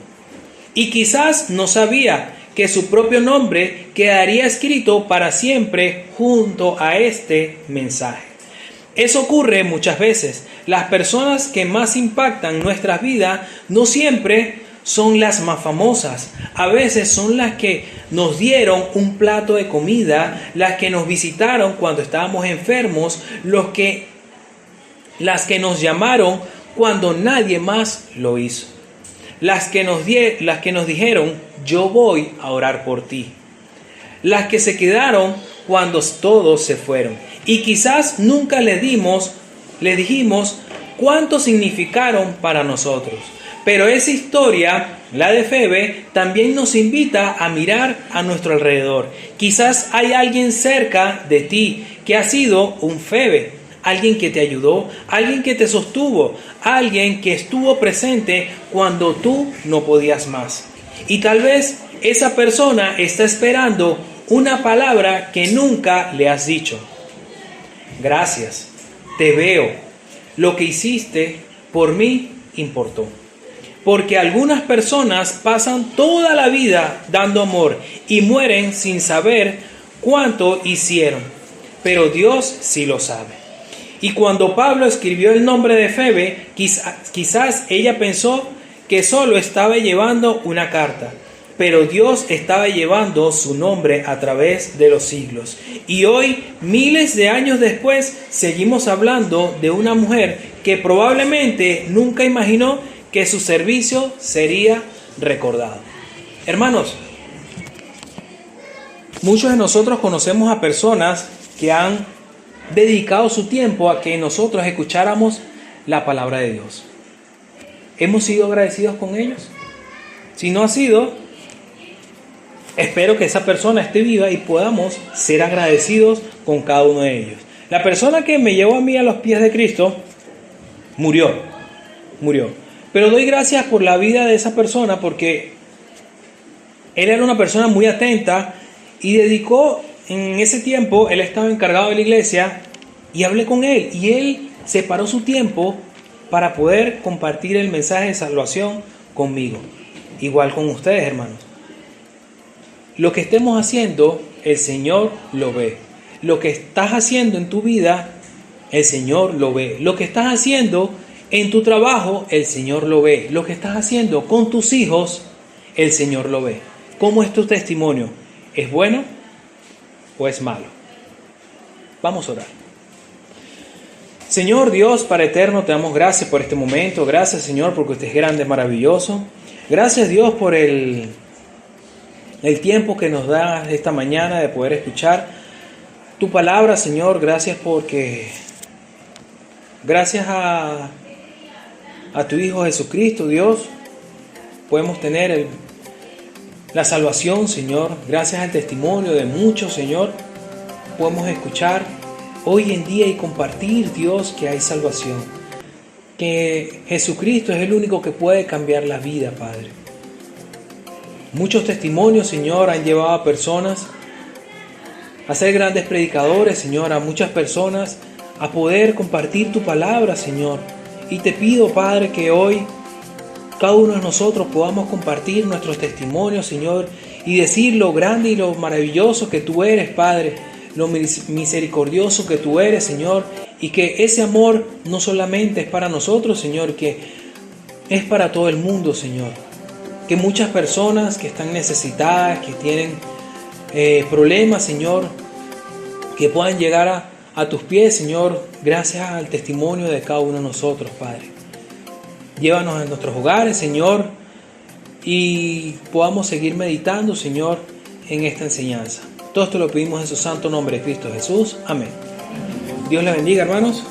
Y quizás no sabía que su propio nombre quedaría escrito para siempre junto a este mensaje. Eso ocurre muchas veces. Las personas que más impactan nuestras vidas no siempre son las más famosas. A veces son las que nos dieron un plato de comida, las que nos visitaron cuando estábamos enfermos, las que nos llamaron cuando nadie más lo hizo. Las que nos dijeron, yo voy a orar por ti. Las que se quedaron cuando todos se fueron. Y quizás nunca le dijimos cuánto significaron para nosotros. Pero esa historia, la de Febe, también nos invita a mirar a nuestro alrededor. Quizás hay alguien cerca de ti que ha sido un Febe. alguien que te ayudó, alguien que te sostuvo, alguien que estuvo presente cuando tú no podías más. Y tal vez esa persona está esperando una palabra que nunca le has dicho. Gracias, te veo, lo que hiciste por mí importó. Porque algunas personas pasan toda la vida dando amor y mueren sin saber cuánto hicieron. Pero Dios sí lo sabe. Y cuando Pablo escribió el nombre de Febe, quizás ella pensó que solo estaba llevando una carta. Pero Dios estaba llevando su nombre a través de los siglos. Y hoy, miles de años después, seguimos hablando de una mujer que probablemente nunca imaginó que su servicio sería recordado. Hermanos, muchos de nosotros conocemos a personas que han dedicado su tiempo a que nosotros escucháramos la palabra de Dios. ¿Hemos sido agradecidos con ellos? Si no ha sido, espero que esa persona esté viva y podamos ser agradecidos con cada uno de ellos. La persona que me llevó a mí a los pies de Cristo murió. Pero doy gracias por la vida de esa persona porque él era una persona muy atenta y dedicó en ese tiempo, él estaba encargado de la iglesia y hablé con él y él separó su tiempo para poder compartir el mensaje de salvación conmigo. Igual con ustedes, hermanos. Lo que estemos haciendo, el Señor lo ve. Lo que estás haciendo en tu vida, el Señor lo ve. Lo que estás haciendo en tu trabajo, el Señor lo ve. Lo que estás haciendo con tus hijos, el Señor lo ve. ¿Cómo es tu testimonio? ¿Es bueno o es malo? Vamos a orar. Señor Dios, Padre eterno, te damos gracias por este momento. Gracias, Señor, porque usted es grande, maravilloso. Gracias, Dios, por el tiempo que nos da esta mañana de poder escuchar tu palabra, Señor. Gracias porque gracias a tu Hijo Jesucristo, Dios, podemos tener la salvación, Señor. Gracias al testimonio de muchos, Señor, podemos escuchar hoy en día y compartir, Dios, que hay salvación. Que Jesucristo es el único que puede cambiar la vida, Padre. Muchos testimonios, Señor, han llevado a personas a ser grandes predicadores, Señor, a muchas personas a poder compartir tu palabra, Señor. Y te pido, Padre, que hoy cada uno de nosotros podamos compartir nuestros testimonios, Señor, y decir lo grande y lo maravilloso que tú eres, Padre, lo misericordioso que tú eres, Señor, y que ese amor no solamente es para nosotros, Señor, que es para todo el mundo, Señor. Que muchas personas que están necesitadas, que tienen problemas, Señor, que puedan llegar a tus pies, Señor, gracias al testimonio de cada uno de nosotros, Padre. Llévanos a nuestros hogares, Señor, y podamos seguir meditando, Señor, en esta enseñanza. Todo esto lo pedimos en su santo nombre de Cristo Jesús. Amén. Dios les bendiga, hermanos.